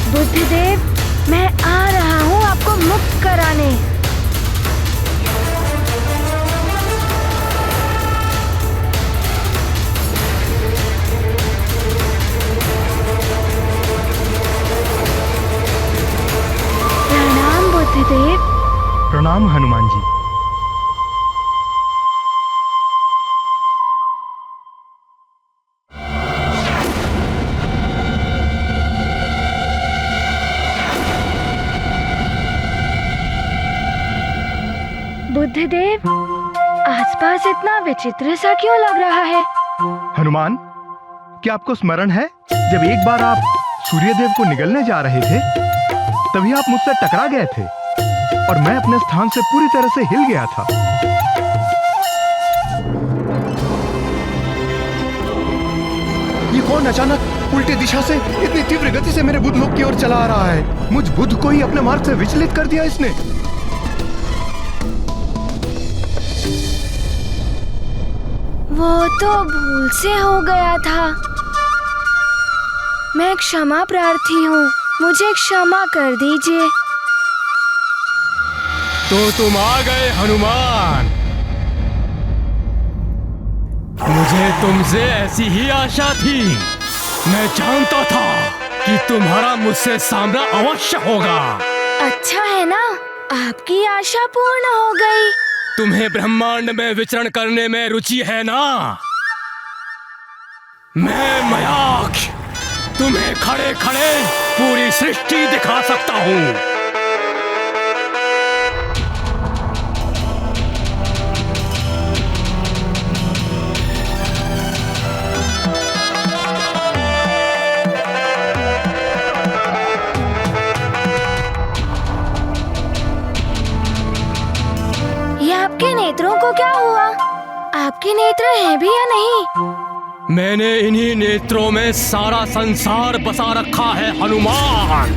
बुद्धिदेव, मैं आ रहा हूँ आपको मुक्त कराने। प्रणाम बुद्धिदेव। प्रणाम हनुमान जी। बुद्धिदेव, आसपास इतना विचित्र सा क्यों लग रहा है? हनुमान, क्या आपको स्मरण है जब एक बार आप सूर्यदेव को निगलने जा रहे थे तभी आप मुझसे टकरा गए थे और मैं अपने स्थान से पूरी तरह से हिल गया था। ये कौन अचानक उल्टी दिशा से इतनी तीव्र गति से मेरे बुध लोक की ओर चला आ रहा है? मुझ बुध को ही अपने मार्ग से विचलित कर दिया इसने। वो तो भूल से हो गया था। मैं क्षमा प्रार्थी हूँ, मुझे क्षमा कर दीजिए। तो तुम आ गए हनुमान। मुझे तुमसे ऐसी ही आशा थी। मैं जानता था कि तुम्हारा मुझसे सामना अवश्य होगा। अच्छा है ना, आपकी आशा पूर्ण हो गई। तुम्हें ब्रह्मांड में विचरण करने में रुचि है ना? मैं मयाक तुम्हें खड़े खड़े पूरी सृष्टि दिखा सकता हूँ। आपको क्या हुआ? आपके नेत्र हैं भी या नहीं? मैंने इन्हीं नेत्रों में सारा संसार बसा रखा है हनुमान।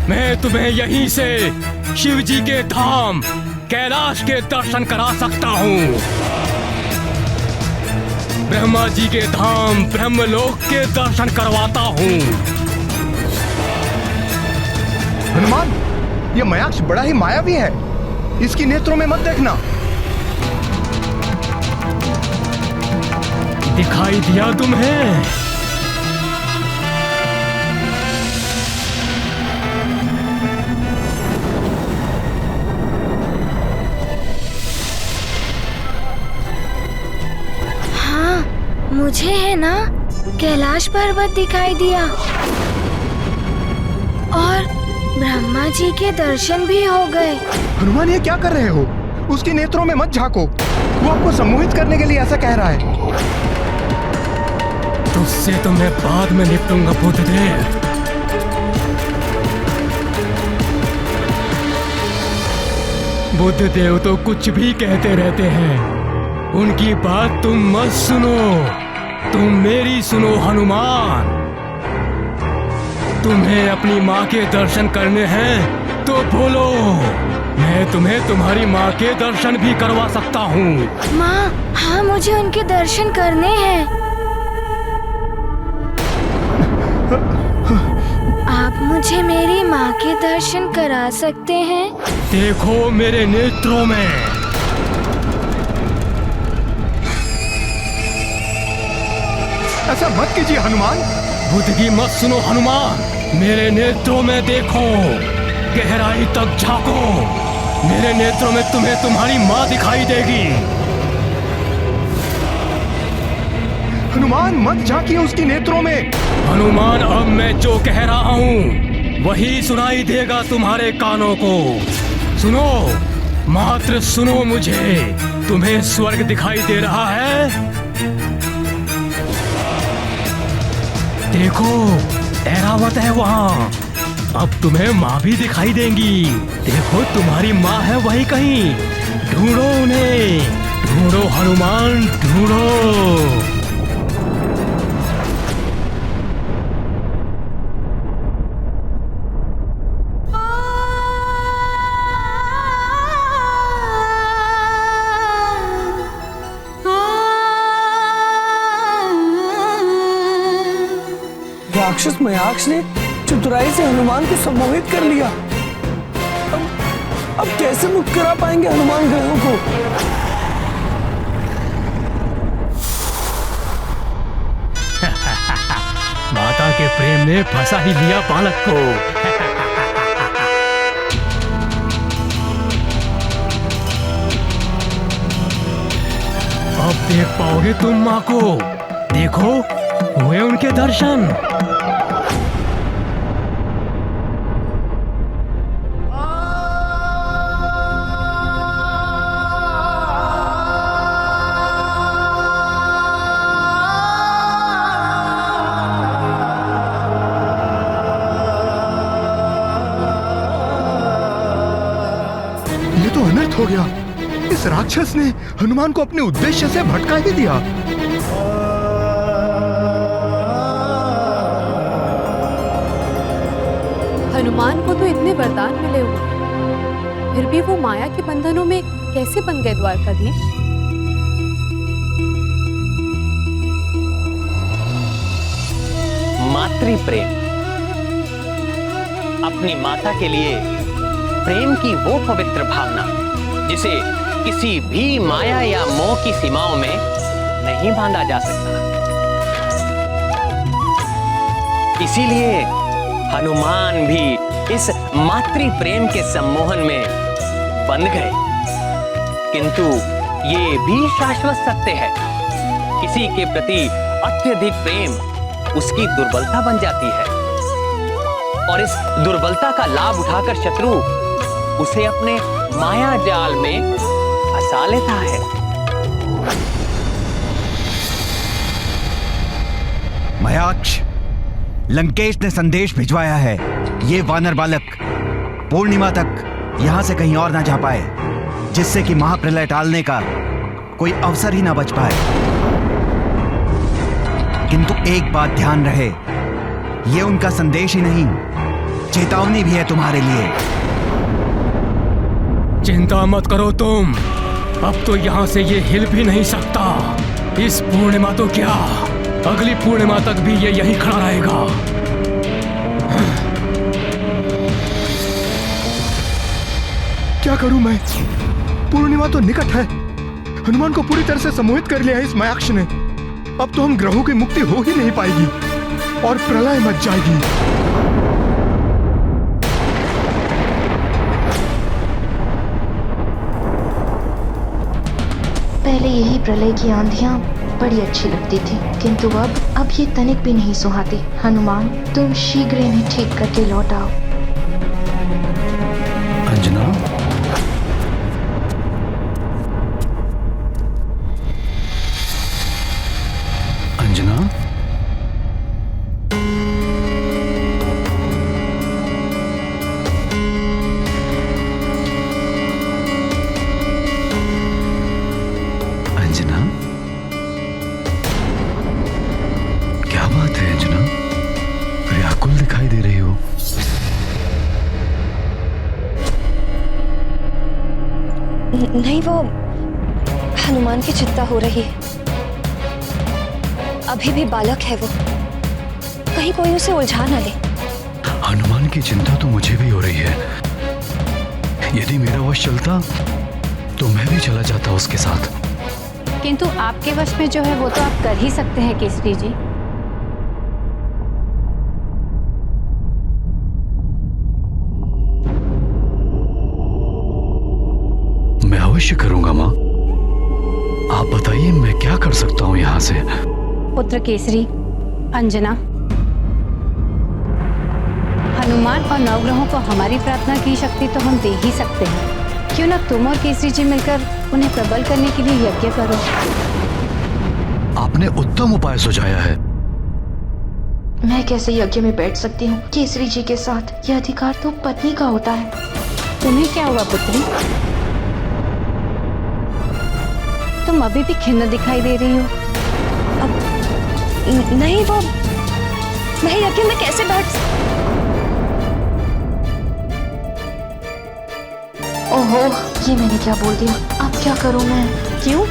मैं तुम्हें यहीं से शिव जी के धाम कैलाश के दर्शन करा सकता हूँ। ब्रह्मा जी के धाम ब्रह्मलोक के दर्शन करवाता हूँ। हनुमान, ये मयाक्ष बड़ा ही मायावी है, इसकी नेत्रों में मत देखना। दिखाई दिया तुम्हें? हाँ, मुझे है ना कैलाश पर्वत दिखाई दिया और ब्रह्मा जी के दर्शन भी हो गए। हनुमान, ये क्या कर रहे हो? उसकी नेत्रों में मत झांको, वो आपको सम्मोहित करने के लिए ऐसा कह रहा है। तुझसे तो मैं बाद में निपटूंगा बुद्धदेव। बुद्धदेव तो कुछ भी कहते रहते हैं, उनकी बात तुम मत सुनो, तुम मेरी सुनो हनुमान। तुम्हें अपनी माँ के दर्शन करने हैं तो बोलो, मैं तुम्हें तुम्हारी माँ के दर्शन भी करवा सकता हूँ। माँ, हाँ मुझे उनके दर्शन करने हैं। आप मुझे मेरी माँ के दर्शन करा सकते हैं? देखो मेरे नेत्रों में। ऐसा मत कीजिए हनुमान। बुद्ध की मत सुनो हनुमान, मेरे नेत्रों में देखो, गहराई तक झांको। मेरे नेत्रों में तुम्हें तुम्हारी माँ दिखाई देगी। हनुमान, मत झांकिए उसकी नेत्रों में। हनुमान, अब मैं जो कह रहा हूँ वही सुनाई देगा तुम्हारे कानों को। सुनो, मात्र सुनो मुझे। तुम्हें स्वर्ग दिखाई दे रहा है? देखो, ऐरावत है वहाँ। अब तुम्हें माँ भी दिखाई देंगी। देखो, तुम्हारी माँ है वही कहीं। ढूंढो उन्हें, ढूंढो हनुमान, ढूंढो। राक्षस मयाक्ष ने चतुराई से हनुमान को सम्मोहित कर लिया। अब कैसे मुक्त करा पाएंगे हनुमान ग्रहों को? माता के प्रेम ने फंसा ही लिया बालक को। अब देख पाओगे तुम माँ को। देखो, हुए उनके दर्शन। ये तो अनर्थ हो गया। इस राक्षस ने हनुमान को अपने उद्देश्य से भटका ही दिया। हनुमान को तो इतने वरदान मिले हुए, फिर भी वो माया के बंधनों में कैसे बन गए द्वारकाधीश? मातृ प्रेम, अपनी माता के लिए प्रेम की वो पवित्र भावना जिसे किसी भी माया या मोह की सीमाओं में नहीं बांधा जा सकता। इसीलिए हनुमान भी इस मातृ प्रेम के सम्मोहन में बंध गए। किंतु ये भी शाश्वत सत्य है, किसी के प्रति अत्यधिक प्रेम उसकी दुर्बलता बन जाती है और इस दुर्बलता का लाभ उठाकर शत्रु उसे अपने माया जाल में फंसा लेता है। मयाक्ष, लंकेश ने संदेश भिजवाया है। ये वानर बालक पूर्णिमा तक यहां से कहीं और ना जा पाए, जिससे कि महाप्रलय टालने का कोई अवसर ही ना बच पाए। किंतु एक बात ध्यान रहे, ये उनका संदेश ही नहीं, चेतावनी भी है तुम्हारे लिए। चिंता मत करो तुम, अब तो यहाँ से ये हिल भी नहीं सकता। इस पूर्णिमा तो क्या, अगली पूर्णिमा तक भी ये यहीं खड़ा रहेगा। क्या करूं मैं? पूर्णिमा तो निकट है। हनुमान को पूरी तरह से सम्मोहित कर लिया है इस मायाक्ष ने। अब तो हम ग्रहों की मुक्ति हो ही नहीं पाएगी और प्रलय मच जाएगी। पहले यही प्रलय की आंधियां बड़ी अच्छी लगती थी, किंतु अब ये तनिक भी नहीं सुहाती। हनुमान, तुम शीघ्र इन्हें ठीक करके लौट आओ। अंजना, अंजना, अंजना, क्या बात है अंजना? व्याकुल दिखाई दे रही हो। नहीं, वो हनुमान की चिंता हो रही है। अभी भी बालक है वो, कहीं कोई उसे उलझा ना ले। हनुमान की चिंता तो मुझे भी हो रही है। यदि मेरा वश चलता तो मैं भी चला जाता उसके साथ। किंतु आपके वश में जो है वो तो आप कर ही सकते हैं केसरी जी। मैं अवश्य करूंगा माँ। आप बताइए मैं क्या कर सकता हूँ यहाँ से? पुत्र केसरी, अंजना, हनुमान और नवग्रहों को हमारी प्रार्थना की शक्ति तो हम दे ही सकते हैं। क्यों ना तुम और केसरी जी मिलकर उन्हें प्रबल करने के लिए यज्ञ करो। आपने उत्तम उपाय सुझाया है। मैं कैसे यज्ञ में बैठ सकती हूँ केसरी जी के साथ? यह अधिकार तो पत्नी का होता है। तुम्हें क्या हुआ पुत्री? तुम अभी भी खिन्न दिखाई दे रही हो। नहीं, वो मैं यज्ञ में कैसे बैठ। ओहो, ये मैंने क्या बोल दिया? अब क्या करूं मैं? क्यों?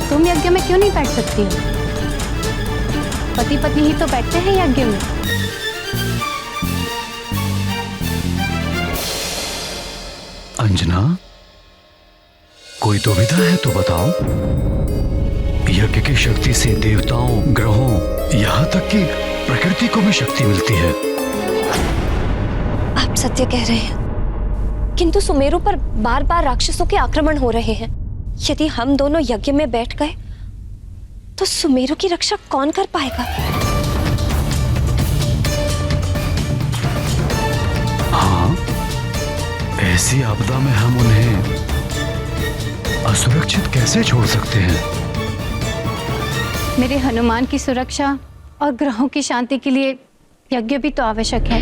तुम यज्ञ में क्यों नहीं बैठ सकती हो? पति पत्नी ही तो बैठते हैं यज्ञ में। अंजना, कोई दुविधा है तो बताओ। यज्ञ की शक्ति से देवताओं, ग्रहों, यहाँ तक कि प्रकृति को भी शक्ति मिलती है। आप सत्य कह रहे हैं, किंतु सुमेरु पर बार बार राक्षसों के आक्रमण हो रहे हैं। यदि हम दोनों यज्ञ में बैठ गए तो सुमेरु की रक्षा कौन कर पाएगा? हाँ, ऐसी आपदा में हम उन्हें असुरक्षित कैसे छोड़ सकते हैं? मेरे हनुमान की सुरक्षा और ग्रहों की शांति के लिए यज्ञ भी तो आवश्यक है।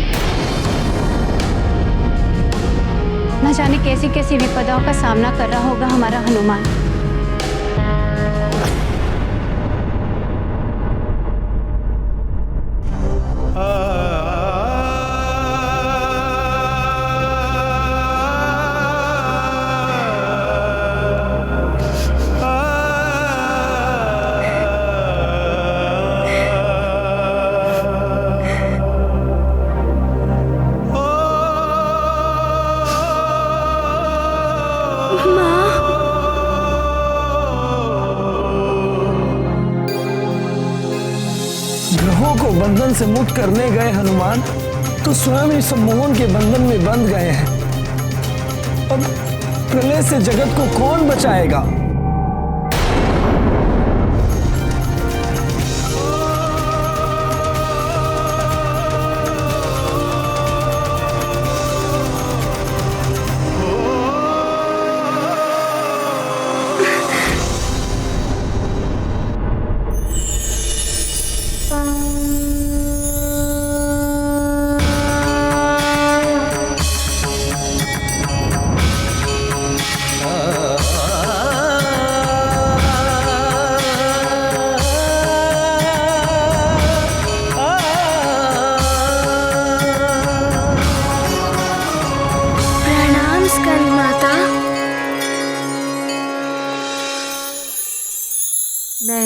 न जाने कैसी कैसी विपदाओं का सामना कर रहा होगा हमारा हनुमान। ग्रहों को बंधन से मुक्त करने गए हनुमान तो स्वयं ही सम्मोहन के बंधन में बंध गए हैं। अब प्रलय से जगत को कौन बचाएगा?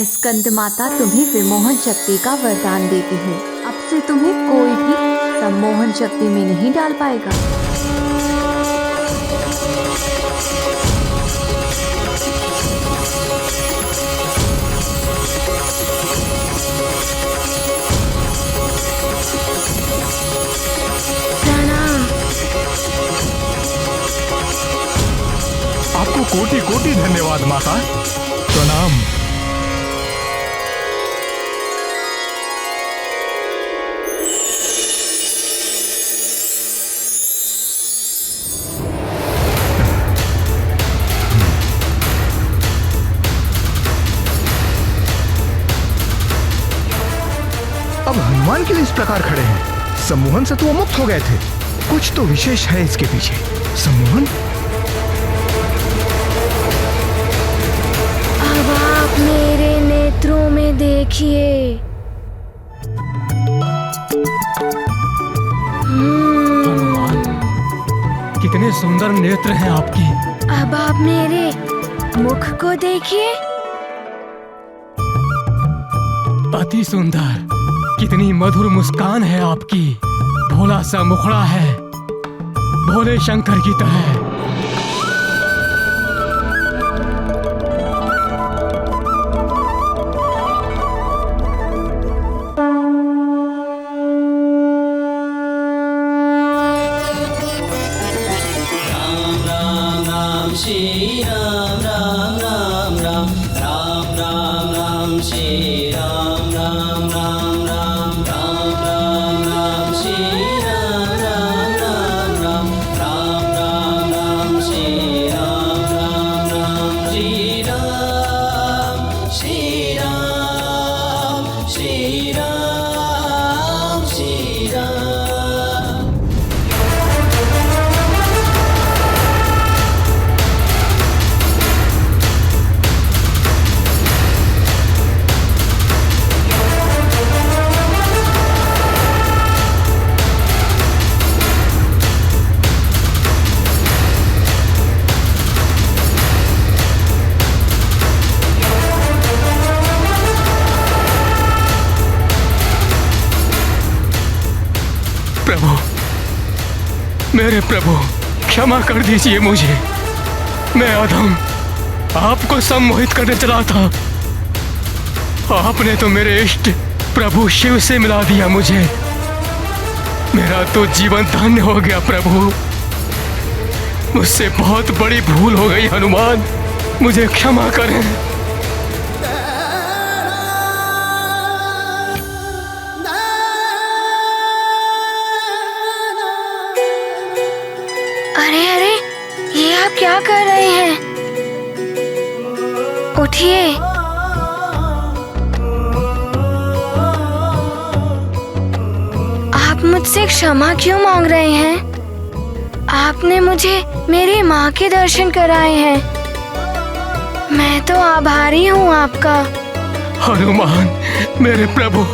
स्कंद माता तुम्हें विमोहन शक्ति का वरदान देती हूँ। अब से तुम्हें कोई भी सम्मोहन शक्ति में नहीं डाल पाएगा। आपको कोटि कोटि धन्यवाद माता। प्रणाम। अब हनुमान के लिए इस प्रकार खड़े हैं। सम्मोहन से तो वो मुक्त हो गए थे, कुछ तो विशेष है इसके पीछे। सम्मोहन, अब आप मेरे नेत्रों में देखिए। हनुमान, कितने सुंदर नेत्र हैं आपके। अब आप मेरे मुख को देखिए। अति सुंदर, कितनी मधुर मुस्कान है आपकी। भोला सा मुखड़ा है, भोले शंकर की तरह। श्री राम राम राम राम राम राम राम श्री राम राम राम राम राम राम राम श्री राम राम राम राम राम राम राम श्री राम राम राम श्री राम श्री राम श्री राम श्री राम। प्रभु, मेरे प्रभु, क्षमा कर दीजिए मुझे। मैं अधम आपको सम्मोहित करने चला था। आपने तो मेरे इष्ट प्रभु शिव से मिला दिया मुझे। मेरा तो जीवन धन्य हो गया प्रभु। मुझसे बहुत बड़ी भूल हो गई हनुमान, मुझे क्षमा करें। अरे अरे, ये आप क्या कर रहे हैं? उठिए। आप मुझसे क्षमा क्यों मांग रहे हैं? आपने मुझे मेरी माँ के दर्शन कराए हैं। मैं तो आभारी हूँ आपका। हनुमान, मेरे प्रभु,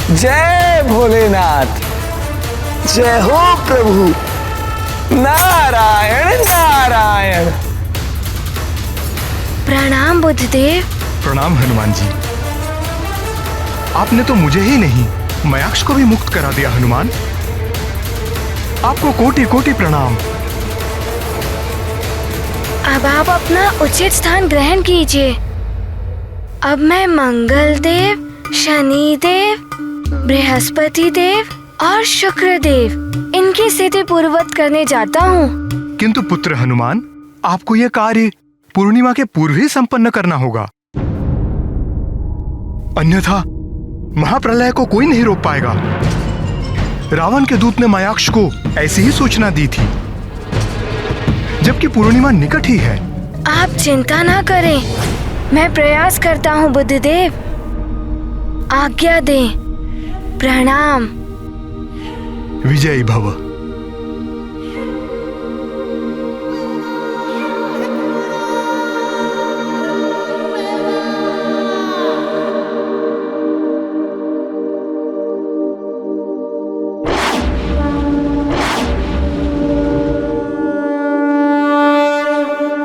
जय भोलेनाथ, जय हो प्रभु। नारायण नारायण। प्रणाम बुद्धदेव। प्रणाम हनुमान जी। आपने तो मुझे ही नहीं, मयाक्ष को भी मुक्त करा दिया हनुमान। आपको कोटि कोटि प्रणाम। अब आप अपना उचित स्थान ग्रहण कीजिए। अब मैं मंगल देव, शनि देव, बृहस्पति देव और शुक्र देव, इनकी स्थिति पूर्ववत करने जाता हूँ। किंतु पुत्र हनुमान, आपको यह कार्य पूर्णिमा के पूर्व ही संपन्न करना होगा, अन्यथा महाप्रलय को कोई नहीं रोक पाएगा। रावण के दूत ने मयाक्ष को ऐसी ही सूचना दी थी, जबकि पूर्णिमा निकट ही है। आप चिंता ना करें, मैं प्रयास करता हूँ बुद्धदेव। आज्ञा दें। प्रणाम। विजयी भव।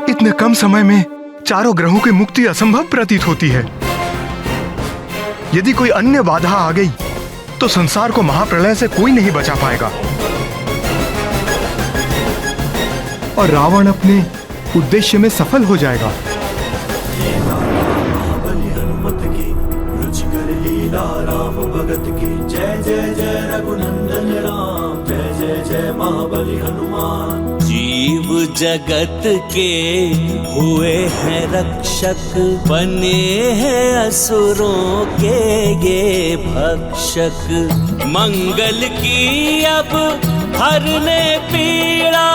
इतने कम समय में चारों ग्रहों की मुक्ति असंभव प्रतीत होती है। यदि कोई अन्य बाधा आ गई तो संसार को महाप्रलय से कोई नहीं बचा पाएगा और रावण अपने उद्देश्य में सफल हो जाएगा। हनुमत की रुचिकर लीला राम भगत की जय जय जय रघुनंदन राम जय जय जय महाबली हनुमान। जीव जगत के हुए हैं रक्षक, बने हैं असुरों के ये भक्षक। मंगल की अब हरने पीड़ा,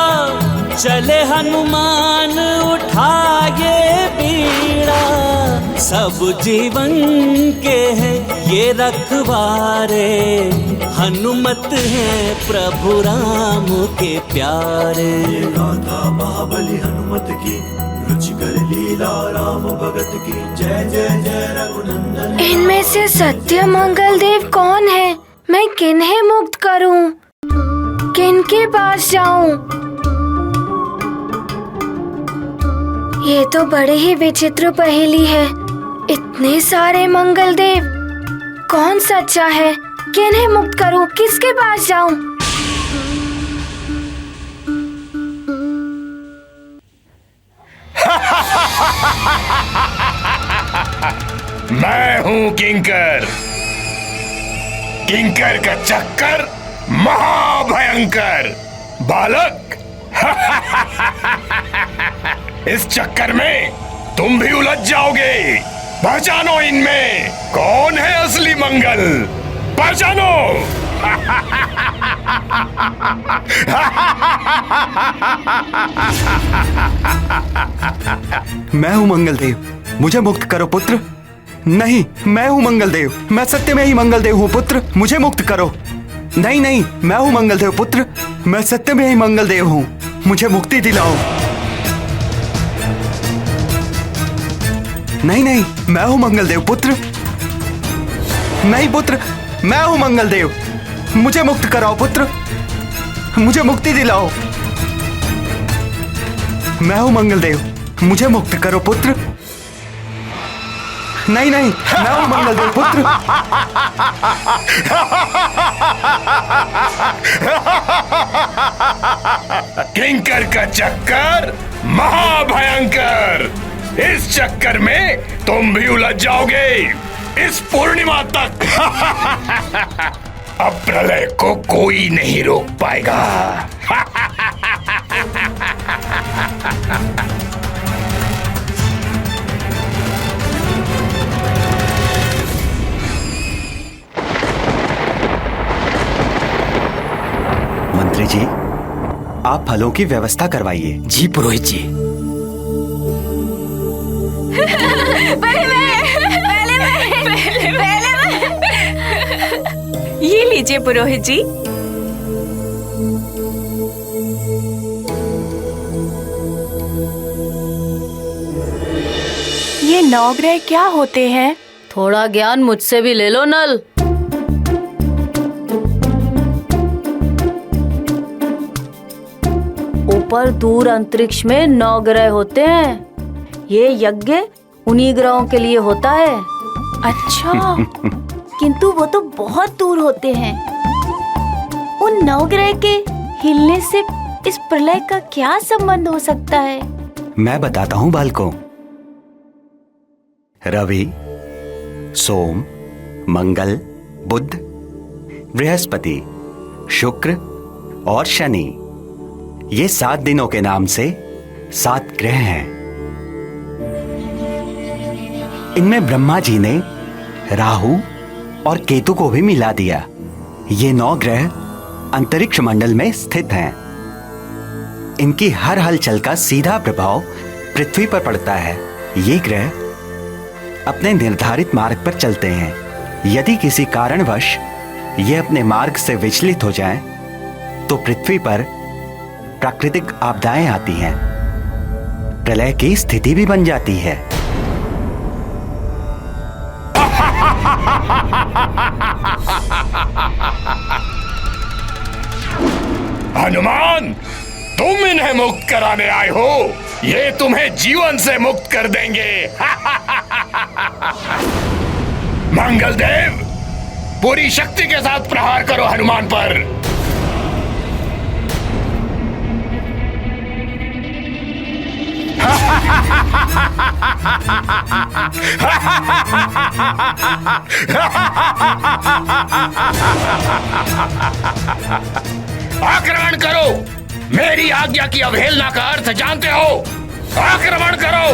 चले हनुमान उठाए बीड़ा। सब जीवन के हैं ये रखवारे, हनुमत है प्रभु राम के प्यारे। गाथा महाबली हनुमत की रुचिकर लीला राम भगत की जय जय जय रघुनंदन। इनमें से सत्य मंगल देव कौन है? मैं किन्हें मुक्त करूं? किनके पास जाऊं? ये तो बड़े ही विचित्र पहेली है। इतने सारे मंगल देव, कौन सच्चा है? किन्हें मुक्त करूं? किसके पास जाऊं? मैं हूं किंकर। किंकर का चक्कर महाभयंकर। बालक, इस चक्कर में तुम भी उलझ जाओगे। पहचानो इनमें कौन है असली मंगल। पहचानो। मैं हूं मंगलदेव, मुझे मुक्त करो पुत्र। नहीं, मैं हूं मंगलदेव, मैं सत्य में ही मंगलदेव हूं पुत्र, मुझे मुक्त करो। नहीं नहीं, मैं हूं मंगलदेव पुत्र, मैं सत्य में ही मंगलदेव हूं, मुझे मुक्ति दिलाओ। नहीं नहीं, मैं हूं मंगलदेव पुत्र। नहीं पुत्र, मैं हूं मंगलदेव, मुझे मुक्त कराओ पुत्र, मुझे मुक्ति दिलाओ। मैं हूं मंगलदेव, मुझे मुक्त करो पुत्र। नहीं नहीं, मैं हूं मंगलदेव पुत्र। किंकर का चक्कर महाभयंकर। इस चक्कर में तुम भी उलझ जाओगे इस पूर्णिमा तक। अब प्रलय को कोई नहीं रोक पाएगा। मंत्री जी, आप फलों की व्यवस्था करवाइए। जी पुरोहित जी। ये लीजिए पुरोहित जी। ये नवग्रह क्या होते हैं? थोड़ा ज्ञान मुझसे भी ले लो नल। ऊपर दूर अंतरिक्ष में 9 ग्रह होते हैं। ये यज्ञ उन्हीं ग्रहों के लिए होता है। अच्छा, किंतु वो तो बहुत दूर होते हैं। उन 9 ग्रह के हिलने से इस प्रलय का क्या संबंध हो सकता है? मैं बताता हूं बालकों। रवि, सोम, मंगल, बुध, बृहस्पति, शुक्र और शनि, ये 7 दिनों के नाम से 7 ग्रह हैं। इनमें ब्रह्मा जी ने राहु और केतु को भी मिला दिया। ये 9 ग्रह अंतरिक्ष मंडल में स्थित हैं। इनकी हर हलचल का सीधा प्रभाव पृथ्वी पर पड़ता है। ये ग्रह अपने निर्धारित मार्ग पर चलते हैं। यदि किसी कारणवश ये अपने मार्ग से विचलित हो जाएं, तो पृथ्वी पर प्राकृतिक आपदाएं आती हैं, प्रलय की स्थिति भी बन जाती है। हनुमान, तुम इन्हें मुक्त कराने आए हो, ये तुम्हें जीवन से मुक्त कर देंगे। मंगल देव, पूरी शक्ति के साथ प्रहार करो हनुमान पर। आक्रमण करो। मेरी आज्ञा की अवहेलना का अर्थ जानते हो? आक्रमण करो,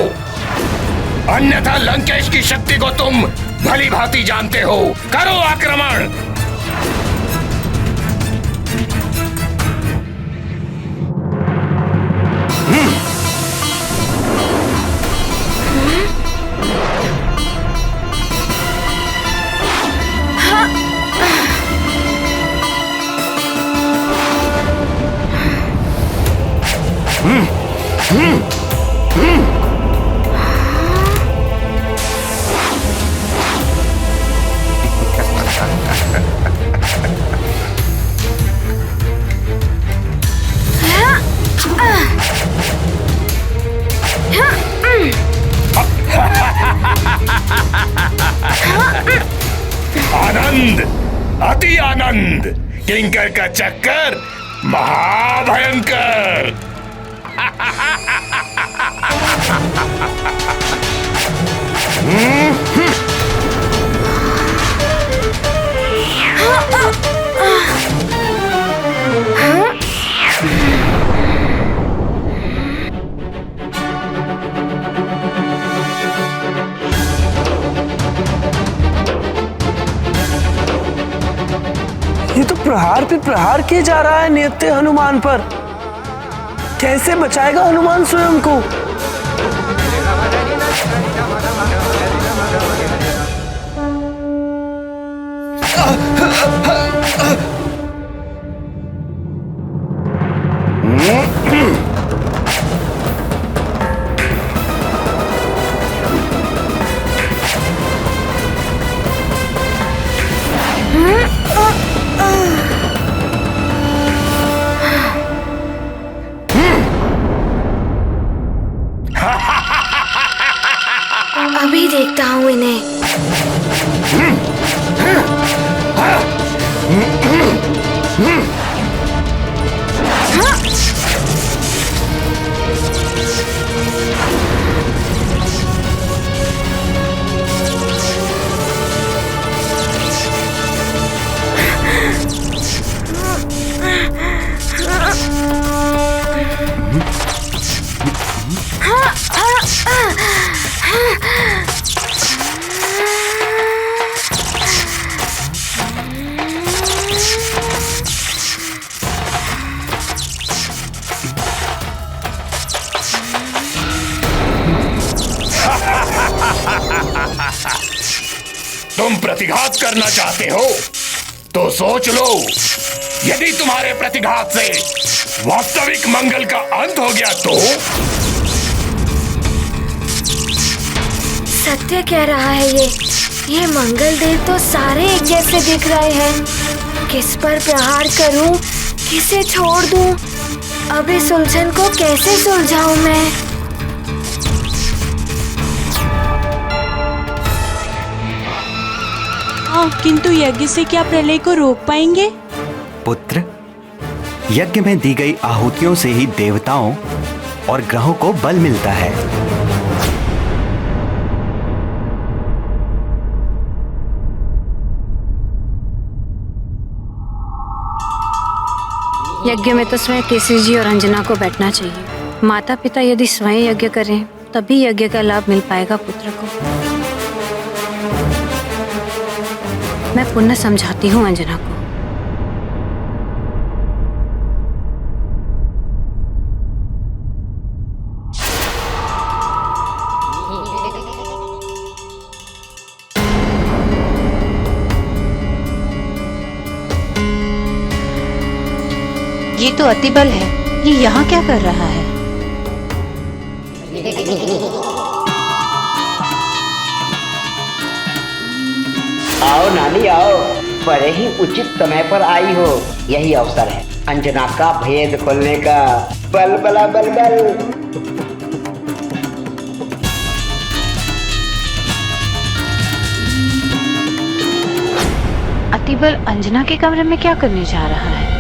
अन्यथा लंकेश की शक्ति को तुम भली भांति जानते हो। करो आक्रमण। आनंद, अति आनंद, किंकर का चक्कर महाभयंकर। ये तो प्रहार पे प्रहार किए जा रहा है नित्य हनुमान पर। कैसे बचाएगा हनुमान स्वयं को? अभी देखता हूँ इन्हें। तुम प्रतिघात करना चाहते हो तो सोच लो, यदि तुम्हारे प्रतिघात से वास्तविक मंगल का अंत हो गया तो? सत्य कह रहा है ये मंगल देव तो सारे एक जैसे दिख रहे हैं। किस पर प्रहार करूं, किसे छोड़ दूं? अब इस उलझन को कैसे सुलझाऊं मैं? किंतु यज्ञ से क्या प्रलय को रोक पाएंगे? पुत्र, यज्ञ में दी गई आहुतियों से ही देवताओं और ग्रहों को बल मिलता है। यज्ञ में तो स्वयं केसरी जी और अंजना को बैठना चाहिए। माता पिता यदि स्वयं यज्ञ करें तभी यज्ञ का लाभ मिल पाएगा पुत्र को। मैं पुनः समझाती हूँ अंजना को। ये तो अतिबल है, ये यहाँ क्या कर रहा है? आओ नानी आओ, बड़े ही उचित समय पर आई हो। यही अवसर है अंजना का भेद खोलने का। बल बला बल बल। अतिबल अंजना के कमरे में क्या करने जा रहा है?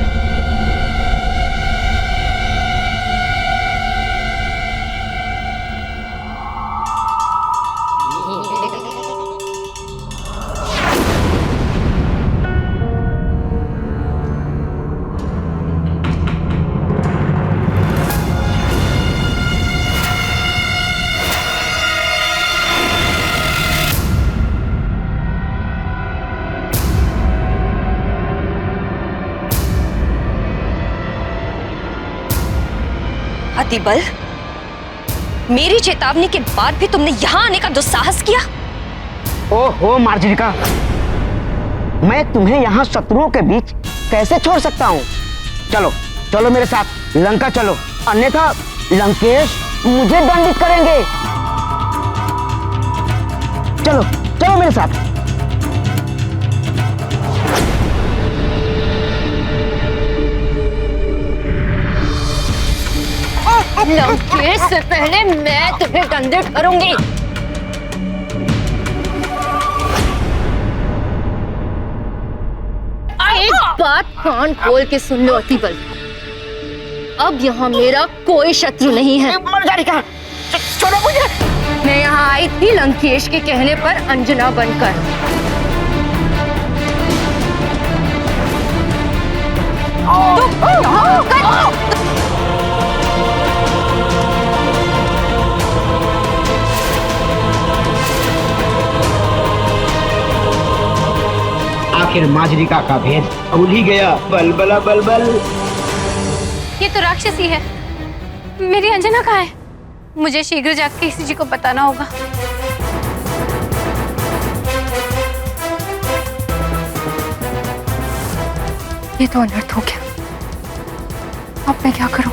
अतिबल, मेरी चेतावनी के बाद भी तुमने यहाँ आने का दुस्साहस किया। ओहो मार्जरिका, मैं तुम्हें यहाँ शत्रुओं के बीच कैसे छोड़ सकता हूँ? चलो चलो मेरे साथ लंका चलो, अन्यथा लंकेश मुझे दंडित करेंगे। चलो चलो मेरे साथ। लंकेश से पहले मैं तुम्हें दंडित करूंगी। एक बात कान खोल के सुन लो अतिबल, अब यहाँ मेरा कोई शत्रु नहीं है। छोड़ो मुझे। मैं यहाँ आई थी लंकेश के कहने पर अंजना बनकर। आखिर माजरिका का भेद भूल ही गया। बल बला बल बल। ये तो राक्षसी है। मेरी अंजना कहाँ है? मुझे शीघ्र जाकर किसी जी को बताना होगा। ये तो अनर्थ हो गया। अब मैं क्या करूं?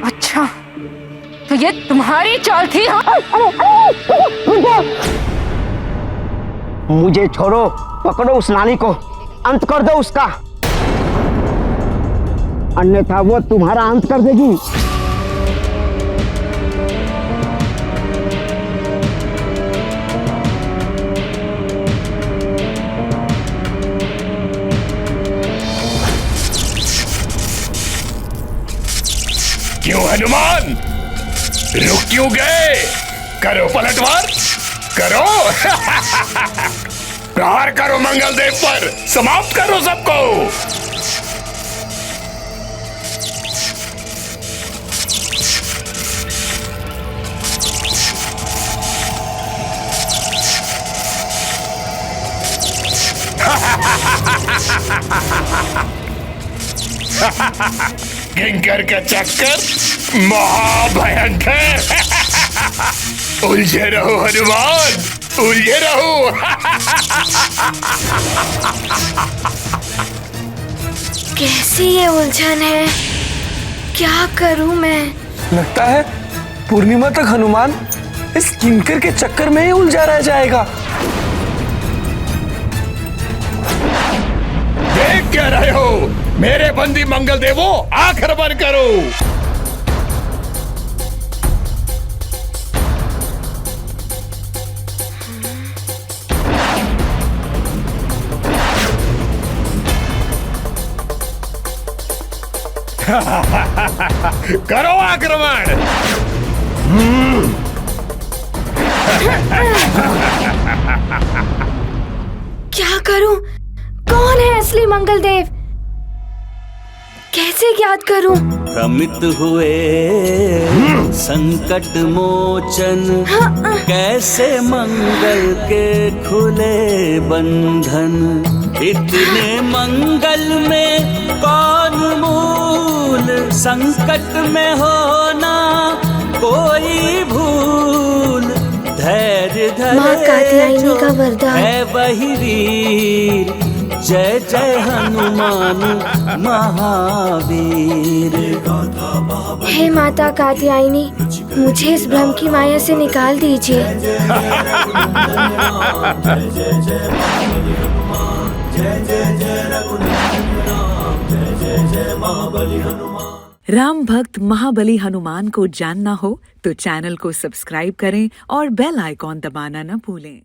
अच्छा, तो ये तुम्हारी चाल थी? मुझे छोड़ो, पकड़ो उस नानी को, अंत कर दो उसका, अन्यथा वो तुम्हारा अंत कर देगी। क्यों हनुमान, रुक क्यों गए? करो पलटवार, करो। प्रहार करो मंगलदेव पर, समाप्त करो सबको। किंकर का चक्कर महाभयंकर। उलझे रहो हनुमान, उलझे रहो। कैसी ये उलझन है, क्या करूं मैं? लगता है पूर्णिमा तक हनुमान इस किंकर के चक्कर में ही उलझा रह जाएगा। देख क्या रहे हो मेरे बंदी मंगल देवो, आखिर बंद करो। करो आक्रमण। क्या करूं? कौन है असली मंगलदेव? कैसे ज्ञात करूं? भ्रमित हुए संकट मोचन, कैसे मंगल के खुले बंधन। इतने मंगल में कौन मूल संकट में होना कोई भूल, धैर्य माँ धरे कात्यायनी जो का वरदान। है वही वीर, जय जय हनुमान महावीर। हे माता कात्यायनी, मुझे इस भ्रम की माया से निकाल दीजिए। राम भक्त महाबली हनुमान को जानना हो तो चैनल को सब्सक्राइब करें और बेल आइकॉन दबाना न भूलें।